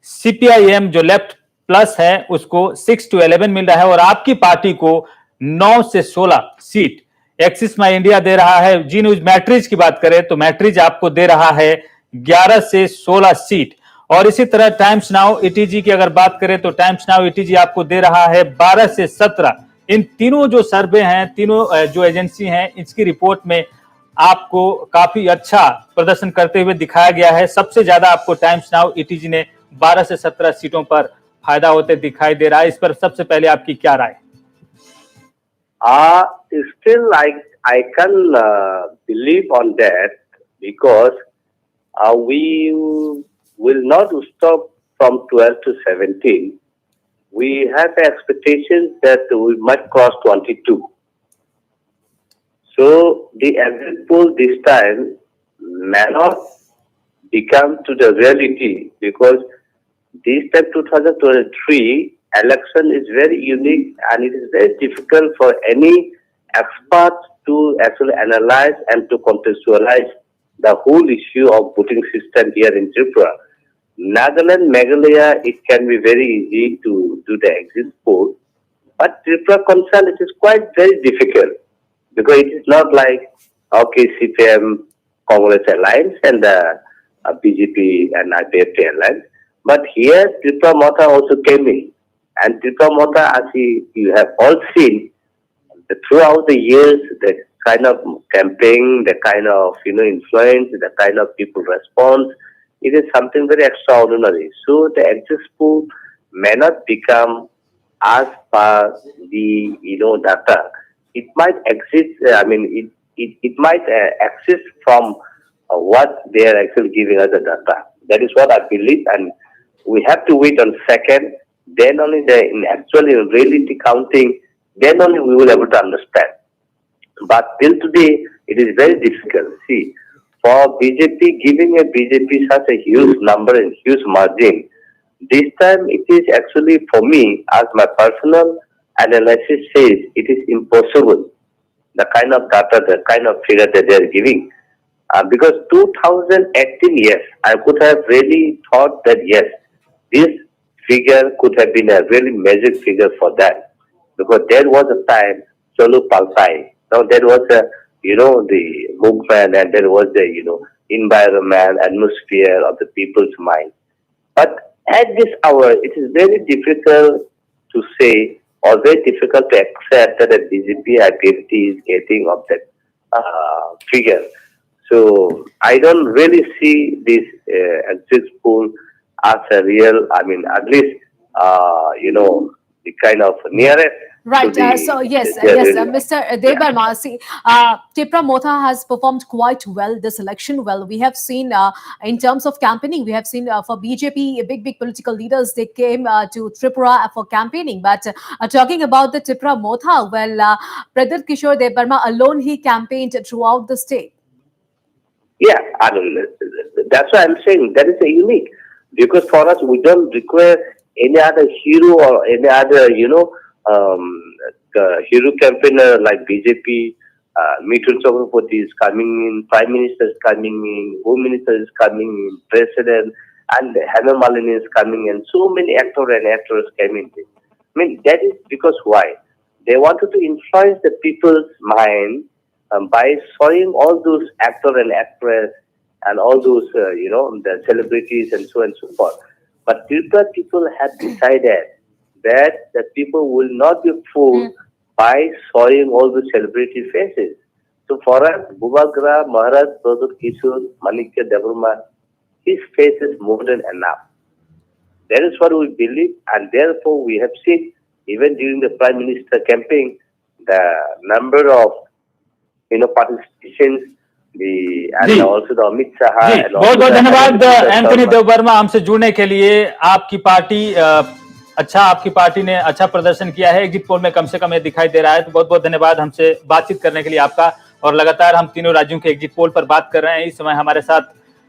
Speaker 1: सीपीआईएम जो लेफ्ट प्लस है उसको 6 to 11 मिल रहा है और आपकी पार्टी को 9 से 16 सीट एक्सिस माई इंडिया दे रहा है। जी न्यूज मैट्रिज की बात करें तो मैट्रिज आपको दे रहा है 11 से 16 सीट। और इसी तरह टाइम्स नाउ ईटीजी की अगर बात करें तो टाइम्स नाउ ईटीजी आपको दे रहा है 12 से 17। इन तीनों जो सर्वे हैं, तीनों जो एजेंसी हैं, इसकी रिपोर्ट में आपको काफी अच्छा प्रदर्शन करते हुए दिखाया गया है। सबसे ज्यादा आपको टाइम्स नाउ ईटीजी ने 12 से 17 सीटों पर फायदा होते दिखाई दे रहा है। इस पर सबसे पहले आपकी क्या राय?
Speaker 3: Still, I can believe on that because we will not stop from 12 to 17. We have expectations that we might cross 22. So the exit poll this time may not become to the reality because this time 2023 election is very unique and it is very difficult for any expert to actually analyze and to contextualize the whole issue of voting system here in Tripura. Nagaland, Meghalaya, it can be very easy to do the exit poll, but Tripura concern it is quite very difficult because it is not like okay CPM Congress alliance and the BJP and IPFT alliance, but here Tripura Motha also came in, and Tripura Motha, as you have all seen, throughout the years, the kind of campaign, the kind of influence, the kind of people response, it is something very extraordinary. So the exit poll may not become as per the data. It might exist. It might exist from what they are actually giving us the data. That is what I believe, and we have to wait on second. Then only in reality counting, then only we will able to understand. But till today, it is very difficult. See, for BJP, giving a BJP such a huge number and huge margin, this time it is actually for me, as my personal analysis says, it is impossible. The kind of data, the kind of figure that they are giving. Because 2018, yes, I could have really thought that yes, this figure could have been a really magic figure for that. Because there was a time, Cholu Paltai. Now there was the movement and there was the, environment, atmosphere of the people's mind. But at this hour, it is very difficult to say or very difficult to accept that the BJP activity is getting of that figure. So I don't really see this exit poll as a real, at least, the kind of nearest
Speaker 2: Right.
Speaker 3: the
Speaker 2: So yes,
Speaker 3: their
Speaker 2: yes,
Speaker 3: area.
Speaker 2: Mr. Debarma. See, Tripura-Motha has performed quite well this election. Well, we have seen in terms of campaigning, we have seen for BJP, big political leaders they came to Tripura for campaigning. But talking about the Tripura-Motha, well, Pradyut Kishore Debarma alone he campaigned throughout the state.
Speaker 3: Yeah, I mean, that's why I'm saying that is a unique, because for us we don't require any other hero or any other hero campaigner like BJP. Mithun Chakraborty is coming in, Prime Minister is coming in, Home Minister is coming in, President, and Hema Malini is coming in. So many actors and actors came in. I mean, that is because why? They wanted to influence the people's mind by showing all those actors and actresses and all those, the celebrities and so on and so forth. But people have decided that the people will not be fooled by showing all the celebrity faces. So for us, Bubagra, Maharaj, Pradyut Kishore, Manikya Devarma, his face is more than enough. That is what we believe, and therefore we have seen, even during the Prime Minister campaign, the number of participations, and
Speaker 1: जी
Speaker 3: also the Amit Shah
Speaker 1: ji
Speaker 3: and
Speaker 1: बहुत
Speaker 3: also
Speaker 1: बहुत
Speaker 3: the
Speaker 1: धन्यवाद Anthony
Speaker 3: Sharma.
Speaker 1: Debbarma हमसे जुड़ने के लिए। आपकी party आपकी पार्टी ने अच्छा प्रदर्शन किया है एग्जिट पोल में, कम से कम ये दिखाई दे रहा है। तो बहुत बहुत धन्यवाद हमसे बातचीत करने के लिए आपका। और लगातार हम तीनों राज्यों के एग्जिट पोल पर बात कर रहे हैं। इस समय हमारे साथ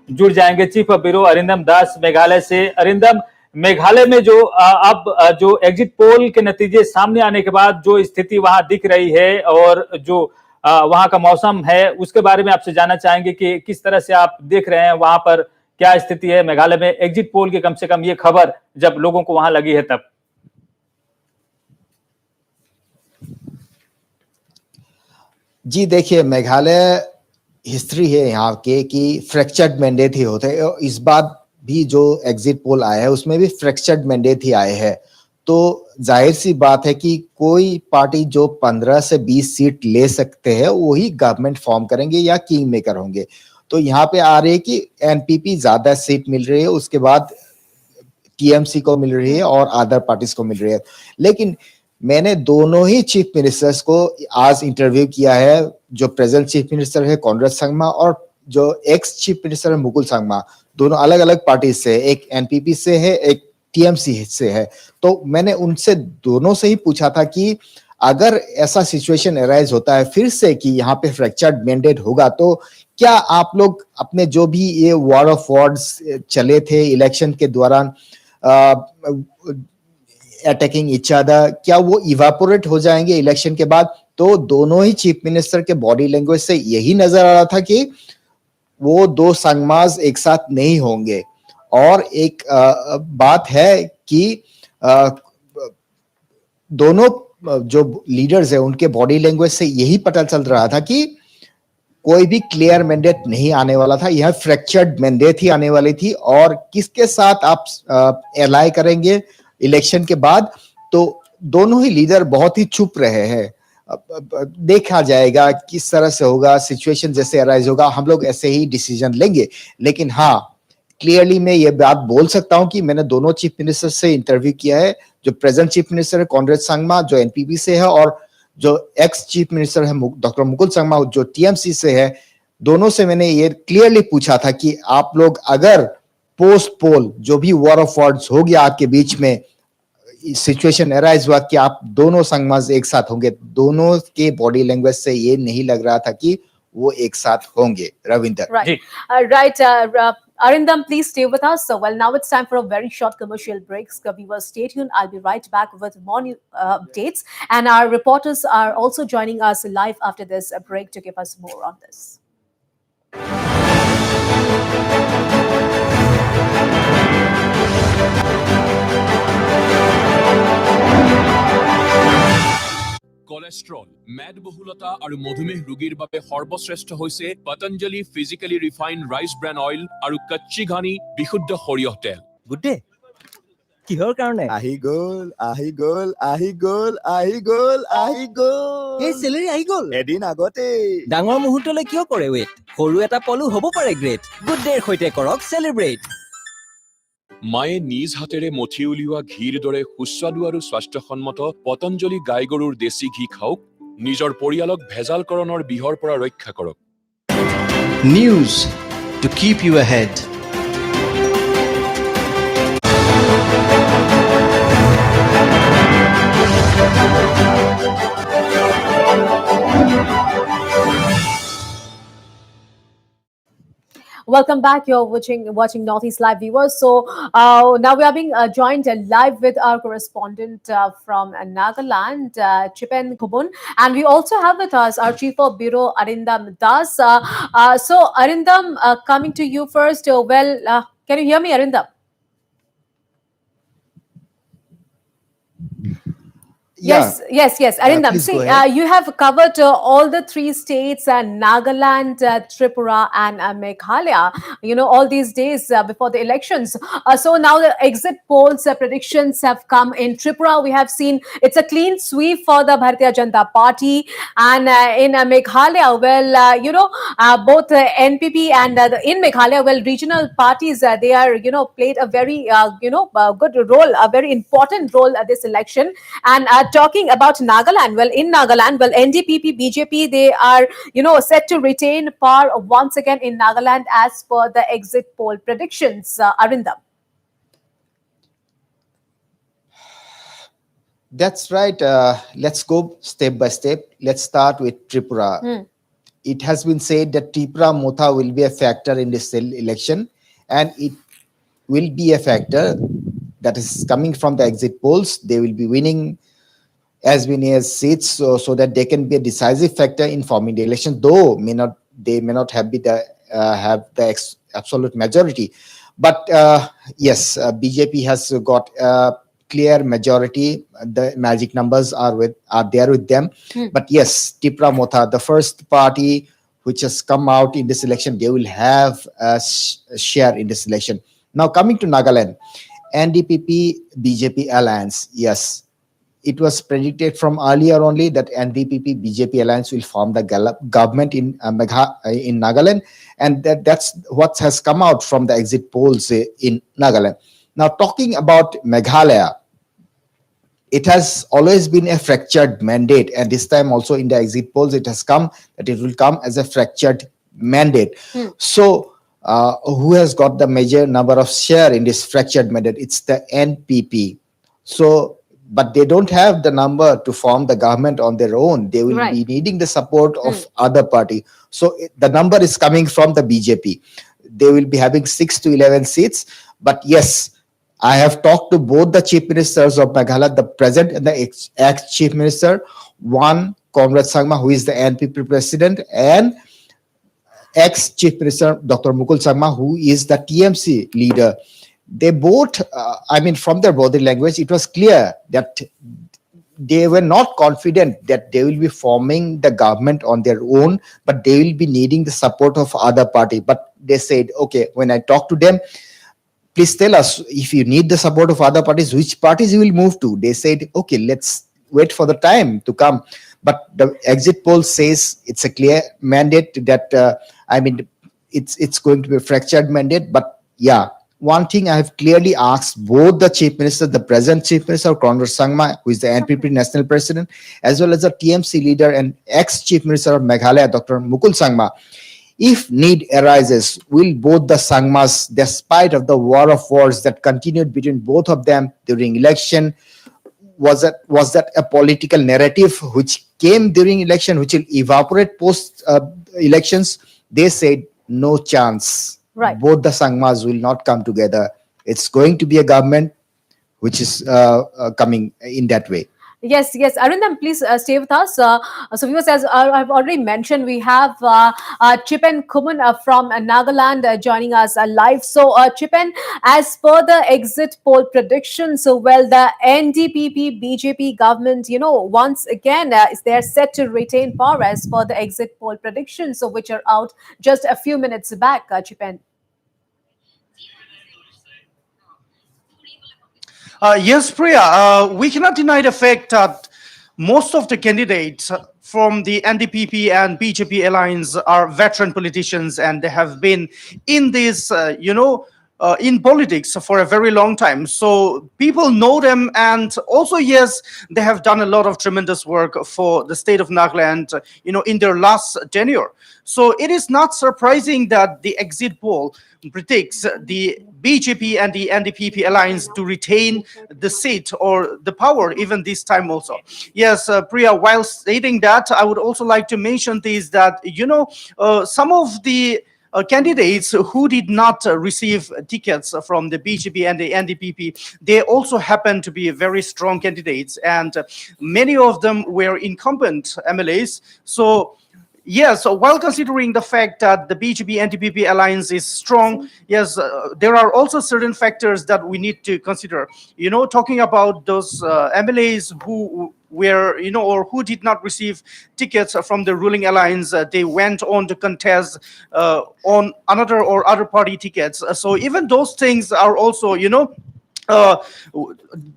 Speaker 1: जुड़ जाएंगे चीफ ऑफ ब्यूरो अरिंदम दास मेघालय से। अरिंदम, मेघालय में जो अब जो एग्जिट पोल के नतीजे सामने आने के बाद जो स्थिति वहां दिख रही है और जो वहां का मौसम है, उसके बारे में आपसे जानना चाहेंगे कि किस तरह से आप देख रहे हैं वहां पर क्या स्थिति है मेघालय में एग्जिट पोल की, कम से कम ये खबर जब लोगों को वहां लगी है तब।
Speaker 8: जी देखिए, मेघालय हिस्ट्री है यहाँ के कि फ्रैक्चर्ड मैंडेट ही होते हैं। इस बार भी जो एग्जिट पोल आया है उसमें भी फ्रैक्चर्ड मैंडेट ही आए हैं। तो जाहिर सी बात है कि कोई पार्टी जो 15 से 20 सीट ले सकते हैं वही गवर्नमेंट फॉर्म करेंगे या किंग मेकर होंगे। तो यहाँ पे आ रही है कि एनपीपी ज्यादा सीट मिल रही है, उसके बाद टीएमसी को मिल रही है और अदर पार्टीज को मिल रही है। लेकिन मैंने दोनों ही चीफ मिनिस्टर्स को आज इंटरव्यू किया है, जो प्रेजेंट चीफ मिनिस्टर है कॉन्ग्रेस संगमा और जो एक्स चीफ मिनिस्टर है मुकुल संगमा, दोनों अलग अलग पार्टी से, एक एनपीपी से है एक टीएमसी से है। तो मैंने उनसे दोनों से ही पूछा था कि अगर ऐसा सिचुएशन अराइज होता है फिर से कि यहाँ पे फ्रैक्चर्ड मैंडेट होगा, तो क्या आप लोग अपने जो भी ये वॉर ऑफ वर्ड्स चले थे इलेक्शन के दौरान, अटैकिंग ईच अदर, क्या वो इवापोरेट हो जाएंगे इलेक्शन के बाद? तो दोनों ही चीफ मिनिस्टर के बॉडी लैंग्वेज से यही नजर आ रहा था कि वो दो संगमाज एक साथ नहीं होंगे। और एक बात है कि दोनों जो लीडर्स है उनके बॉडी लैंग्वेज से यही पता चल रहा था कि कोई भी क्लियर मैंडेट नहीं आने वाला था, यह फ्रैक्चर्ड मैंडेट ही आने वाली थी। और किसके साथ आप एलाई करेंगे इलेक्शन के बाद, तो दोनों ही लीडर बहुत ही चुप रहे हैं। देखा जाएगा किस तरह से होगा, सिचुएशन जैसे अराइज होगा हम लोग ऐसे ही डिसीजन लेंगे। लेकिन हाँ, क्लियरली मैं ये बात बोल सकता हूं कि मैंने दोनों चीफ मिनिस्टर से इंटरव्यू किया है, जो प्रेजेंट चीफ मिनिस्टर है कॉन्ग्रेस संगमा जो एनपीपी से है और जो एक्स चीफ मिनिस्टर है डॉक्टर मुकुल संगमा जो टीएमसी से है। दोनों से मैंने ये क्लियरली पूछा था कि आप लोग अगर पोस्ट पोल जो भी वॉर ऑफ वर्ड्स हो गया आपके बीच में, सिचुएशन अराइज हुआ कि आप दोनों संगमाज एक साथ होंगे, दोनों के बॉडी लैंग्वेज से ये नहीं लग रहा था कि वो एक साथ होंगे। Ravinder,
Speaker 2: right. Arindam, please stay with us. So, well, now it's time for a very short commercial break. So, viewers, stay tuned. I'll be right back with more new updates. And our reporters are also joining us live after this break to give us more on this.
Speaker 6: Cholesterol, মেদবহুলতা আৰু মধুমেহ ৰোগীৰ বাবে সৰ্বশ্ৰেষ্ঠ হৈছে Patanjali physically refined rice bran oil আৰু কচ্চি ঘানি বিশুদ্ধ সৰিয়হ তেল।
Speaker 9: গুডে কিহৰ কাৰণে
Speaker 10: আহি গল আহি গল আহি গল আহি গল আহি গল
Speaker 9: এই চেলেৰি আহি গল
Speaker 10: এদিন আগতে।
Speaker 9: ডাঙৰ মুহূৰ্তলৈ কিয় কৰে ৱেট? সৰু এটা পলু হ'ব পাৰে গ্ৰেট। গুড ডেৰ সৈতে কৰক চেলিব্ৰেট।
Speaker 6: মায়ে নিজ হাতেৰে মঠি উলিওৱা ঘিৰ দৰে সুস্বাদু আৰু স্বাস্থ্যসন্মত পতঞ্জলি গাই গৰুৰ দেশী ঘি খাওক, নিজৰ পৰিয়ালক ভেজালকৰণৰ বিহৰ পৰা ৰক্ষা কৰক।
Speaker 7: News to keep you ahead.
Speaker 2: Welcome back. You're watching Northeast Live, viewers. So now we are being joined live with our correspondent from Nagaland, Chipen Kubun, and we also have with us our Chief of Bureau Arindam Das. So Arindam, coming to you first. Can you hear me, Arindam? Yes. Arindam,
Speaker 8: please
Speaker 2: see,
Speaker 8: go ahead.
Speaker 2: you have covered all the three states, Nagaland, Tripura, and Meghalaya, all these days before the elections. So now the exit polls predictions have come. In Tripura, we have seen it's a clean sweep for the Bharatiya Janata Party. And in Meghalaya, both NPP and in Meghalaya, regional parties, they are, played a very, good role, a very important role at this election. And talking about Nagaland, in Nagaland, NDPP, BJP, they are, set to retain power once again in Nagaland as per the exit poll predictions. Arindam.
Speaker 8: That's right. Let's go step by step. Let's start with Tripura. It has been said that Tripura Motha will be a factor in this election, and it will be a factor that is coming from the exit polls. They will be winning as many as seats, so that they can be a decisive factor in forming the election. Though they may not have the absolute majority, but yes, BJP has got a clear majority. The magic numbers are there with them. But yes, Tripura Motha, the first party which has come out in this election, they will have a share in this election. Now coming to Nagaland, NDPP BJP alliance, yes. It was predicted from earlier only that NDPP BJP alliance will form the government in Nagaland, and that's what has come out from the exit polls in Nagaland. Now talking about Meghalaya, it has always been a fractured mandate, and this time also in the exit polls it has come that it will come as a fractured mandate. So who has got the major number of share in this fractured mandate? It's the NPP. So but they don't have the number to form the government on their own. They will be needing the support of other party. So the number is coming from the BJP. They will be having 6 to 11 seats. But yes, I have talked to both the chief ministers of Meghalaya, the present and the ex-chief minister. One, Comrade Sangma, who is the NPP president, and ex-chief minister, Dr. Mukul Sangma, who is the TMC leader. They both, from their body language, it was clear that they were not confident that they will be forming the government on their own, but they will be needing the support of other party. But they said, okay, when I talk to them, please tell us if you need the support of other parties, which parties you will move to. They said, okay, let's wait for the time to come. But the exit poll says it's a clear mandate that, it's going to be a fractured mandate. But yeah, one thing I have clearly asked both the chief minister, the present chief minister, Conrad Sangma, who is the NPP national president, as well as the TMC leader and ex-chief minister of Meghalaya, Dr. Mukul Sangma, if need arises, will both the Sangmas, despite of the war of words that continued between both of them during election, was that a political narrative which came during election, which will evaporate post elections? They said no chance. Both the Sangmas will not come together. It's going to be a government which is coming in that way.
Speaker 2: Yes. Arindam, please stay with us. So viewers, as I've already mentioned, we have Chipen Kuman from Nagaland joining us live. So Chipen, as per the exit poll predictions, the NDPP BJP government, once again, they are set to retain power as per the exit poll predictions, which are out just a few minutes back, Chipen.
Speaker 11: Yes, Priya, we cannot deny the fact that most of the candidates from the NDPP and BJP alliance are veteran politicians, and they have been in this, in politics for a very long time. So people know them, and also, yes, they have done a lot of tremendous work for the state of Nagaland, in their last tenure. So it is not surprising that the exit poll predicts the BJP and the NDPP alliance to retain the seat or the power even this time also. Yes, Priya, while stating that, I would also like to mention this, that, some of the candidates who did not receive tickets from the BJP and the NDPP, they also happen to be very strong candidates, and many of them were incumbent MLAs. So yes, so while considering the fact that the BJP NDPP alliance is strong, yes, there are also certain factors that we need to consider. Talking about those MLAs who were, or who did not receive tickets from the ruling alliance, they went on to contest on another or other party tickets. So even those things are also, uh,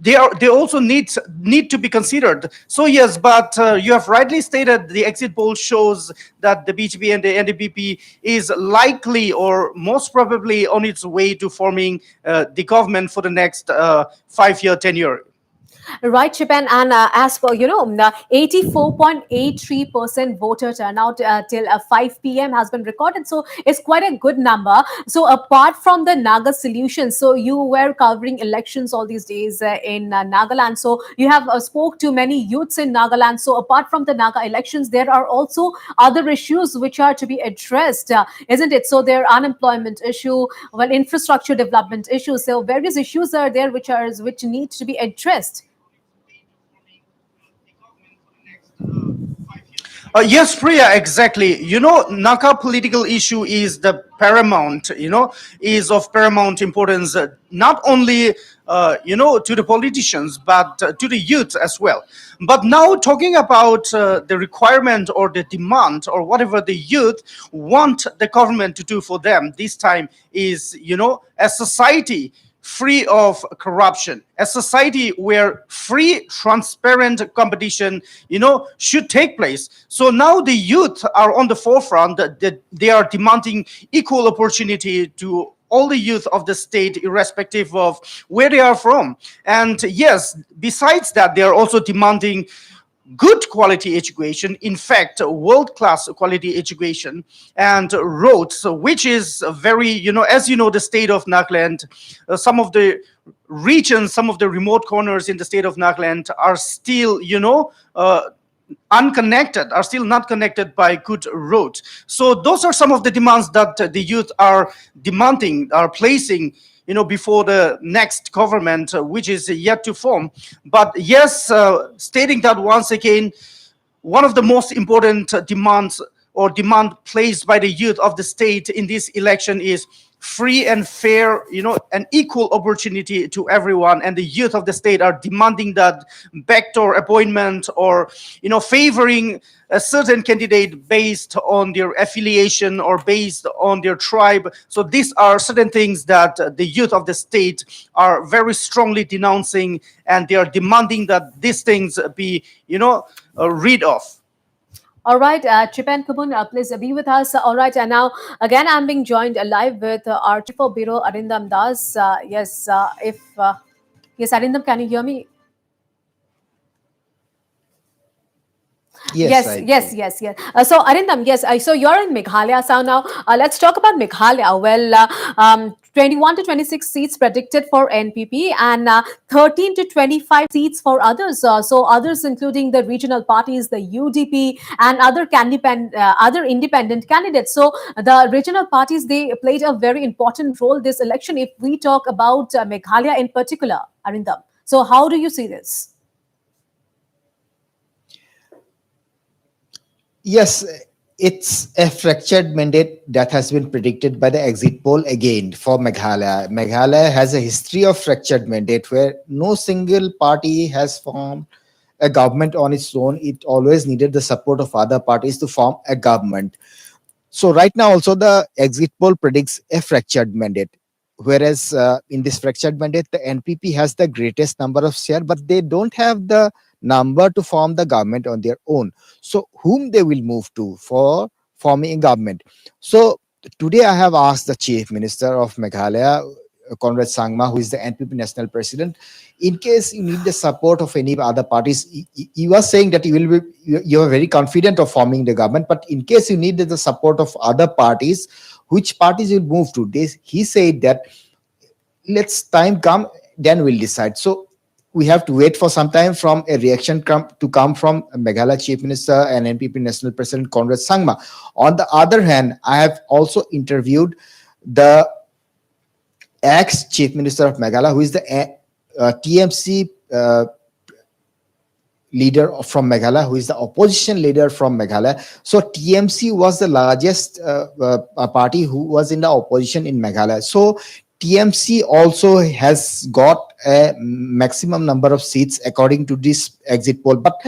Speaker 11: they also need to be considered. So yes, but you have rightly stated, the exit poll shows that the BJP and the NDPP is likely or most probably on its way to forming the government for the next 5-year tenure.
Speaker 2: Right, Chipan, and as per 84.83% voter turnout till 5 p.m. has been recorded, so it's quite a good number. So apart from the Naga solution, so you were covering elections all these days in Nagaland, so you have spoke to many youths in Nagaland. So apart from the Naga elections, there are also other issues which are to be addressed, isn't it? So there are unemployment issue, well, infrastructure development issues. So various issues are there which need to be addressed.
Speaker 11: Yes, Priya, exactly. Naka political issue is the paramount, is of paramount importance, not only, to the politicians, but to the youth as well. But now talking about the requirement or the demand or whatever the youth want the government to do for them this time is, a society free of corruption, a society where free, transparent competition, should take place. So now the youth are on the forefront, that they are demanding equal opportunity to all the youth of the state, irrespective of where they are from. And yes, besides that, they are also demanding good quality education, in fact world-class quality education, and roads, which is very, as the state of Nagaland, some of the regions, some of the remote corners in the state of Nagaland are still, unconnected, are still not connected by good roads. So those are some of the demands that the youth are demanding, are placing, before the next government, which is yet to form. But yes, stating that once again, one of the most important demands or demand placed by the youth of the state in this election is free and fair, an equal opportunity to everyone. And the youth of the state are demanding that backdoor appointment or, favoring a certain candidate based on their affiliation or based on their tribe. So these are certain things that the youth of the state are very strongly denouncing, and they are demanding that these things be, rid of.
Speaker 2: All right, Chipan Kubun, please be with us. All right, and now again, I'm being joined live with our Chief of Bureau, Arindam Das. Yes, yes, Arindam, can you hear me?
Speaker 8: Yes,
Speaker 2: Yes,
Speaker 8: I
Speaker 2: yes,
Speaker 8: do.
Speaker 2: yes, yes. So, Arindam, yes, so you're in Meghalaya. So now let's talk about Meghalaya. Well, 21 to 26 seats predicted for NPP and 13 to 25 seats for others. So others including the regional parties, the UDP and other independent candidates. So the regional parties, they played a very important role this election. If we talk about Meghalaya in particular, Arindam. So how do you see this?
Speaker 8: Yes, it's a fractured mandate that has been predicted by the exit poll again for Meghalaya. Meghalaya has a history of fractured mandate where no single party has formed a government on its own. It always needed the support of other parties to form a government. So right now also the exit poll predicts a fractured mandate. Whereas in this fractured mandate, the NPP has the greatest number of share, but they don't have the number to form the government on their own. So whom they will move to for forming a government? So today I have asked the Chief Minister of Meghalaya Conrad Sangma, who is the NPP national president. In case you need the support of any other parties, you are saying that you are very confident of forming the government, but in case you need the support of other parties, which parties will move to? He said that let's time come, then we'll decide. So we have to wait for some time from a reaction to come from Meghalaya Chief Minister and NPP National President Conrad Sangma. On the other hand, I have also interviewed the ex-Chief Minister of Meghalaya, who is the TMC leader from Meghalaya, who is the opposition leader from Meghalaya. So TMC was the largest party who was in the opposition in Meghalaya. So TMC also has got a maximum number of seats according to this exit poll. But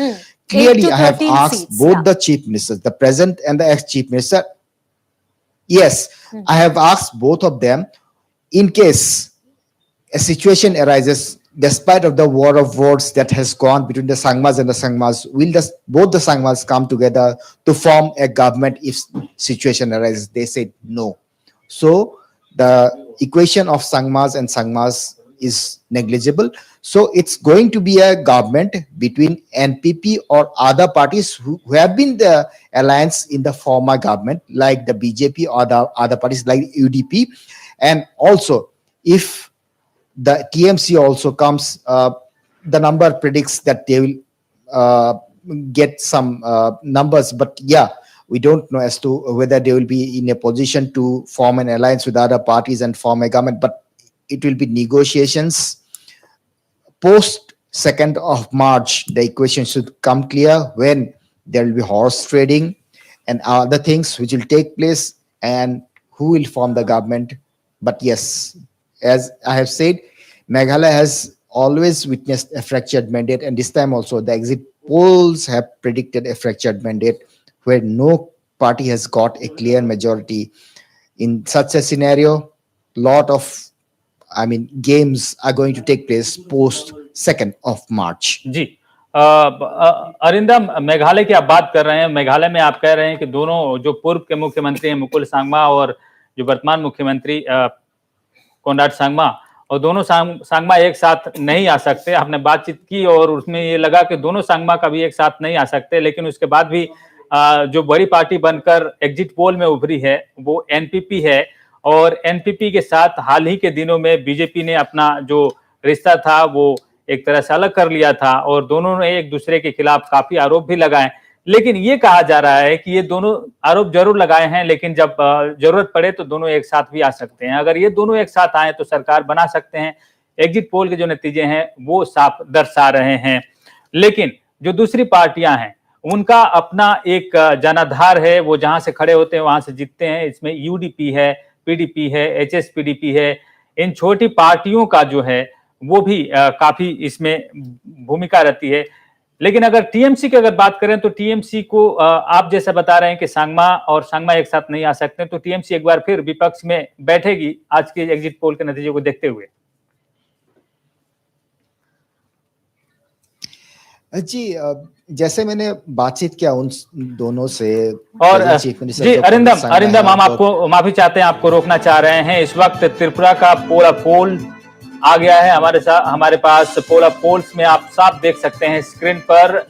Speaker 8: clearly, I have asked both the chief ministers, the present and the ex-chief minister. Yes, I have asked both of them, in case a situation arises, despite of the war of words that has gone between the Sangmas and the Sangmas, will both the Sangmas come together to form a government if situation arises? They said no. So the equation of Sangmas and Sangmas is negligible. So it's going to be a government between NPP or other parties who have been the alliance in the former government, like the BJP or the other parties like UDP. And also, if the TMC also comes, the number predicts that they will get some numbers. But yeah, we don't know as to whether they will be in a position to form an alliance with other parties and form a government. But it will be negotiations. Post 2nd of March, the equation should come clear, when there will be horse trading and other things which will take place, and who will form the government. But yes, as I have said, Meghalaya has always witnessed a fractured mandate, and this time also the exit polls have predicted a fractured mandate where no party has got a clear majority. In such a scenario, lot of games are going to take place post 2nd of March.
Speaker 1: जी, अरिंदम, मेघालय की आप बात कर रहे हैं। मेघालय में आप कह रहे हैं कि दोनों जो पूर्व के मुख्यमंत्री हैं मुकुल सांगमा और जो वर्तमान मुख्यमंत्री कोनराड सांगमा, और दोनों सांगमा एक साथ नहीं आ सकते। आपने बातचीत की और उसमें ये लगा कि दोनों सांगमा कभी एक साथ नहीं आ सकते, लेकिन उसके बाद भी जो बड़ी पार्टी बनकर एग्जिट पोल में उभरी है वो एनपीपी है, और एनपीपी के साथ हाल ही के दिनों में बीजेपी ने अपना जो रिश्ता था वो एक तरह से अलग कर लिया था, और दोनों ने एक दूसरे के खिलाफ काफी आरोप भी लगाए। लेकिन ये कहा जा रहा है कि ये दोनों आरोप जरूर लगाए हैं, लेकिन जब जरूरत पड़े तो दोनों एक साथ भी आ सकते हैं। अगर ये दोनों एक साथ आए तो सरकार बना सकते हैं। एग्जिट पोल के जो नतीजे हैं वो साफ दर्शा रहे हैं। लेकिन जो दूसरी पार्टियां हैं उनका अपना एक जनाधार है, वो जहां से खड़े होते हैं वहां से जीतते हैं। इसमें यूडीपी है, पीडीपी है, एचएसपीडीपी है। इन छोटी पार्टियों का जो है वो भी काफी इसमें भूमिका रहती है। लेकिन अगर टीएमसी की अगर बात करें तो टीएमसी को आप जैसा बता रहे हैं कि सांगमा और सांगमा एक साथ नहीं आ सकते, तो टीएमसी एक बार फिर विपक्ष में बैठेगी आज के एग्जिट पोल के नतीजे को देखते हुए।
Speaker 8: जी, जैसे मैंने बातचीत किया उन दोनों से,
Speaker 1: और जी अरिंदम, हम आपको माफी चाहते हैं, आपको रोकना चाह रहे हैं। इस वक्त त्रिपुरा का पोल आ गया है हमारे पास। पोल पोल्स में आप साफ देख सकते हैं स्क्रीन पर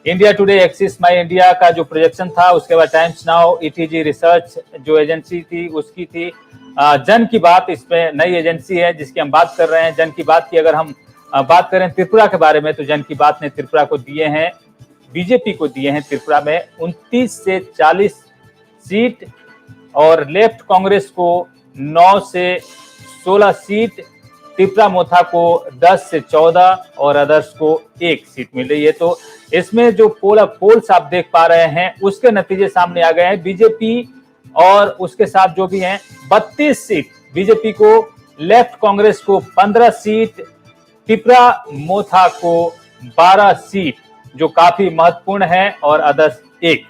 Speaker 1: इंडिया टुडे, एक्सिस माई इंडिया का जो प्रोजेक्शन था, उसके बाद टाइम्स नाउ, ईटीजी रिसर्च जो एजेंसी थी उसकी थी, जन की बात इसमें नई एजेंसी है जिसकी हम बात कर रहे हैं। जन की बात की अगर हम बात करें त्रिपुरा के बारे में तो जन की बात ने त्रिपुरा को दिए हैं, बीजेपी को दिए हैं त्रिपुरा में 29 से 40 सीट, और लेफ्ट कांग्रेस को 9 से 16 सीट, त्रिपुरा मोथा को 10 से 14 और अदर्स को 1 सीट मिल रही है। तो इसमें जो पोल्स आप देख पा रहे हैं उसके नतीजे सामने आ गए हैं। बीजेपी और उसके साथ जो भी हैं 32 सीट बीजेपी को, लेफ्ट कांग्रेस को 15 सीट, त्रिपुरा मोथा को 12 सीट जो काफी महत्वपूर्ण है, और others 1।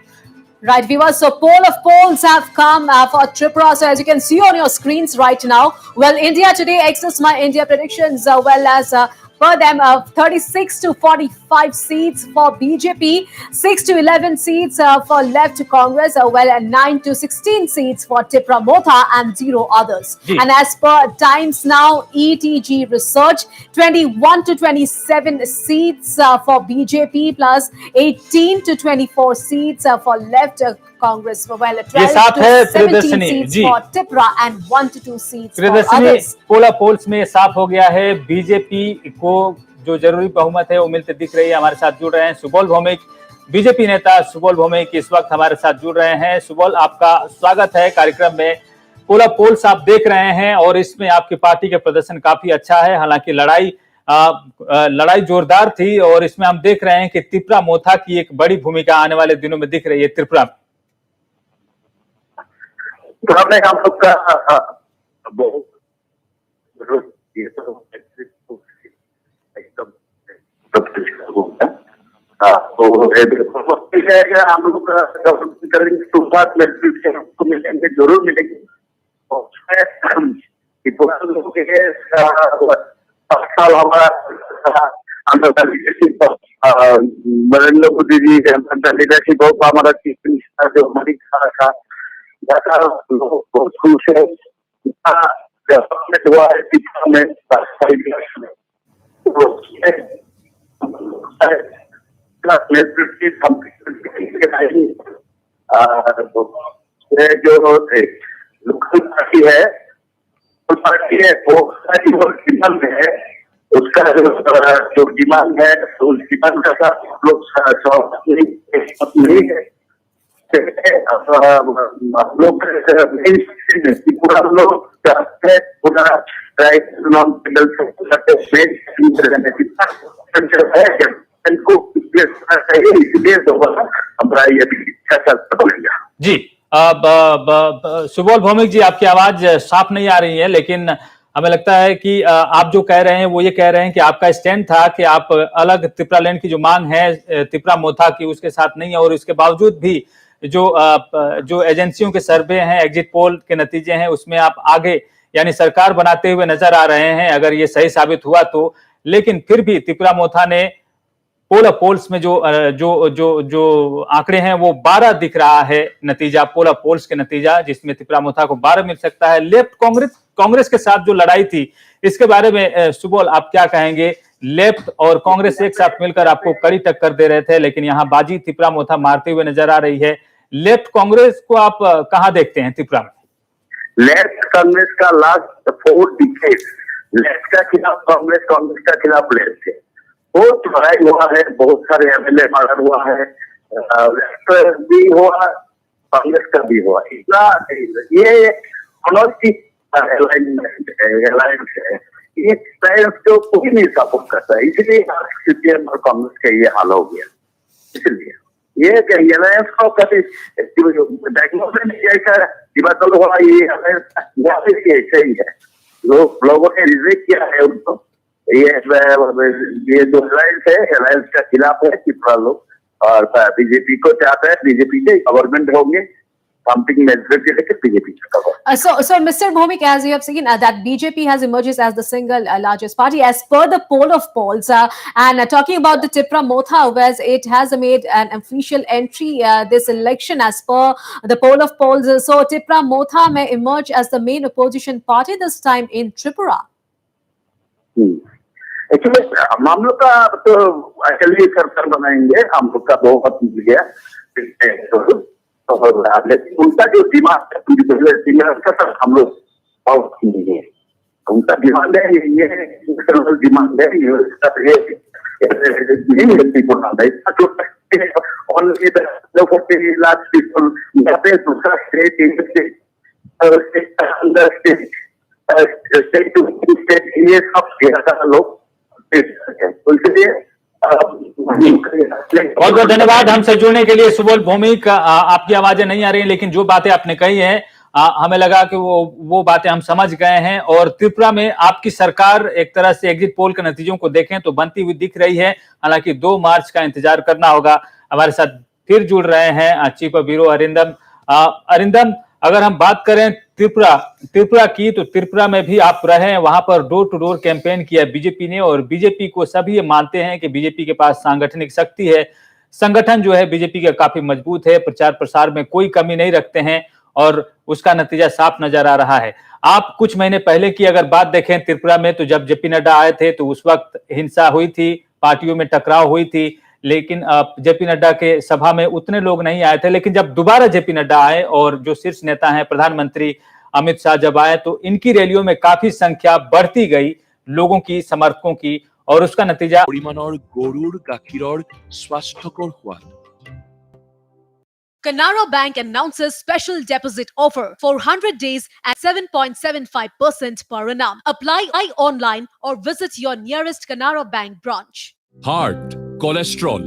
Speaker 2: Right, viewers. So poll of polls have come for Tripura. So as you can see on your screens right now, well, India Today, Access My India predictions, well as per them, 36 to 45 seats for BJP, 6 to 11 seats for Left Congress, 9 to 16 seats for Tripura-Motha and 0 others.
Speaker 1: जी.
Speaker 2: And as per Times Now ETG research, 21 to 27 seats for BJP plus 18 to 24 seats for Left Congress, 12
Speaker 1: साफ
Speaker 2: to
Speaker 1: है
Speaker 2: 17
Speaker 1: Priyadarshini
Speaker 2: seats
Speaker 1: जी।
Speaker 2: for Tripura and 1 to 2 seats for
Speaker 1: Priyadarshini,
Speaker 2: others.
Speaker 1: पोला polls में साफ हो गया है बीजेपी को जो जरूरी बहुमत है वो मिलते दिख रही है। हमारे साथ जुड़ रहे हैं सुबोल भौमिक, बीजेपी नेता सुबोल भौमिक इस वक्त हमारे साथ जुड़ रहे हैं। सुबोल, आपका स्वागत है कार्यक्रम में। पोला पोल्स आप देख रहे हैं और इसमें आपकी पार्टी का प्रदर्शन काफी अच्छा है। हालांकि लड़ाई जोरदार थी और इसमें हम देख रहे हैं कि त्रिपुरा-मोथा की एक बड़ी भूमिका आने वाले दिनों में दिख रही है त्रिपुरा में।
Speaker 5: तो हमने हम लोग का बहुत एकदम तो हम लोग करेंगे तो मिलेंगे, जरूर मिलेंगे। साल हमारा नरेंद्र मोदी जी लीडरशिप हमारा चीफ मिनिस्टर जो हमारी था लोग बहुत खुश है। डेवलपमेंट हुआ है शिक्षा में, जो लोकल पार्टी है वो डिमांड है, उसका जो डिमांड है उस डिमांड का साथ लोग नहीं है। लोग पूरा लोग
Speaker 1: जी। सुबोल भौमिक जी, आपकी आवाज साफ नहीं आ रही है, लेकिन हमें लगता है कि आप जो कह रहे हैं वो ये कह रहे हैं कि आपका स्टैंड था कि आप अलग त्रिपुरा लैंड की जो मांग है त्रिपुरा-मोथा की उसके साथ नहीं है, और इसके बावजूद भी जो एजेंसियों के सर्वे हैं, एग्जिट पोल के नतीजे हैं, उसमें आप आगे यानी सरकार बनाते हुए नजर आ रहे हैं अगर ये सही साबित हुआ तो। लेकिन फिर भी त्रिपुरा-मोथा ने पोला पोल्स में जो आंकड़े हैं वो 12 दिख रहा है नतीजा, पोला पोल्स के नतीजा, जिसमें त्रिपुरा-मोथा को 12 मिल सकता है। लेफ्ट कांग्रेस के साथ जो लड़ाई थी इसके बारे में सुबोल आप क्या कहेंगे? लेफ्ट और कांग्रेस एक साथ मिलकर आपको कड़ी टक्कर दे रहे थे, लेकिन यहाँ बाजी त्रिपुरा-मोथा मारते हुए नजर आ रही है। लेफ्ट कांग्रेस को आप कहाँ देखते हैं त्रिपुरा में?
Speaker 5: लेफ्ट कांग्रेस का लास्ट 4 डिकेड लेफ्ट का खिलाफ कांग्रेस, कांग्रेस का खिलाफ लेफ्ट है। बहुत लड़ाई हुआ है, बहुत सारे एमएलए मर्डर हुआ है, लेफ्ट भी हुआ, कांग्रेस का भी हुआ। इतना ये अलायंस है, ये जो कोई नहीं सपोर्ट करता है, इसलिए सीपीएम और कांग्रेस का ये हाल हो गया। इसलिए ये अलायंस को कभी बैंगलोर में नहीं ऐसा हिमाचल हुआ, ये अलायंस ऐसे ही है। लोगों ने रिजेक्ट किया है उनको। ये जो अलायंस है, अलायंस का खिलाफ है त्रिपुरा लोग, और बीजेपी को चाहता है, बीजेपी के गवर्नमेंट होंगे, something majority like BJP.
Speaker 2: So Mr. Bhomik, as you have seen that BJP has emerged as the single largest party as per the poll of polls, and talking about the Tripura-Motha, where it has made an official entry this election as per the poll of polls. So Tripura-Motha may emerge as the main opposition party this time in Tripura.
Speaker 5: Actually, हम लोग का तो अकेले सरकार बनाएंगे, हम लोग का बहुत मिल गया। उनका जो डिमांड है हम लोग बहुत नहीं है, उनका डिमांड है, ये डिमांड है, नहीं मिलती दूसरा स्टेट ये सब लोग
Speaker 1: बहुत बहुत धन्यवाद हमसे जुड़ने के लिए सुबोल भौमिक। आपकी आवाजें नहीं आ रही हैं, लेकिन जो बातें आपने कही हैं हमें लगा कि वो बातें हम समझ गए हैं। और त्रिपुरा में आपकी सरकार एक तरह से एग्जिट पोल के नतीजों को देखें तो बनती हुई दिख रही है। हालांकि 2 मार्च का इंतजार करना होगा। हमारे साथ फिर जुड़ रहे हैं चीफ ब्यूरो अरिंदम। अगर हम बात करें त्रिपुरा की, तो त्रिपुरा में भी आप रहे, वहां पर डोर टू डोर कैंपेन किया बीजेपी ने, और बीजेपी को सभी ये मानते हैं कि बीजेपी के पास सांगठनिक शक्ति है, संगठन जो है बीजेपी का काफी मजबूत है, प्रचार प्रसार में कोई कमी नहीं रखते हैं, और उसका नतीजा साफ नजर आ रहा है। आप कुछ महीने पहले की अगर बात देखें त्रिपुरा में, तो जब जेपी नड्डा आए थे तो उस वक्त हिंसा हुई थी, पार्टियों में टकराव हुई थी, लेकिन जेपी नड्डा के सभा में उतने लोग नहीं आए थे। लेकिन जब दोबारा जेपी नड्डा आए और जो शीर्ष नेता हैं प्रधानमंत्री अमित शाह जब आए, तो इनकी रैलियों में काफी संख्या बढ़ती गई लोगों की, समर्थकों की, और उसका नतीजा
Speaker 6: পৰিমাণৰ গৰুৰ গাখীৰৰ স্বাস্থ্যকৰ সোৱাদ।
Speaker 12: Canara Bank announces special deposit offer for 100 days at 7.75% per annum. Apply online or visit your nearest Canara Bank branch.
Speaker 6: Heart, cholesterol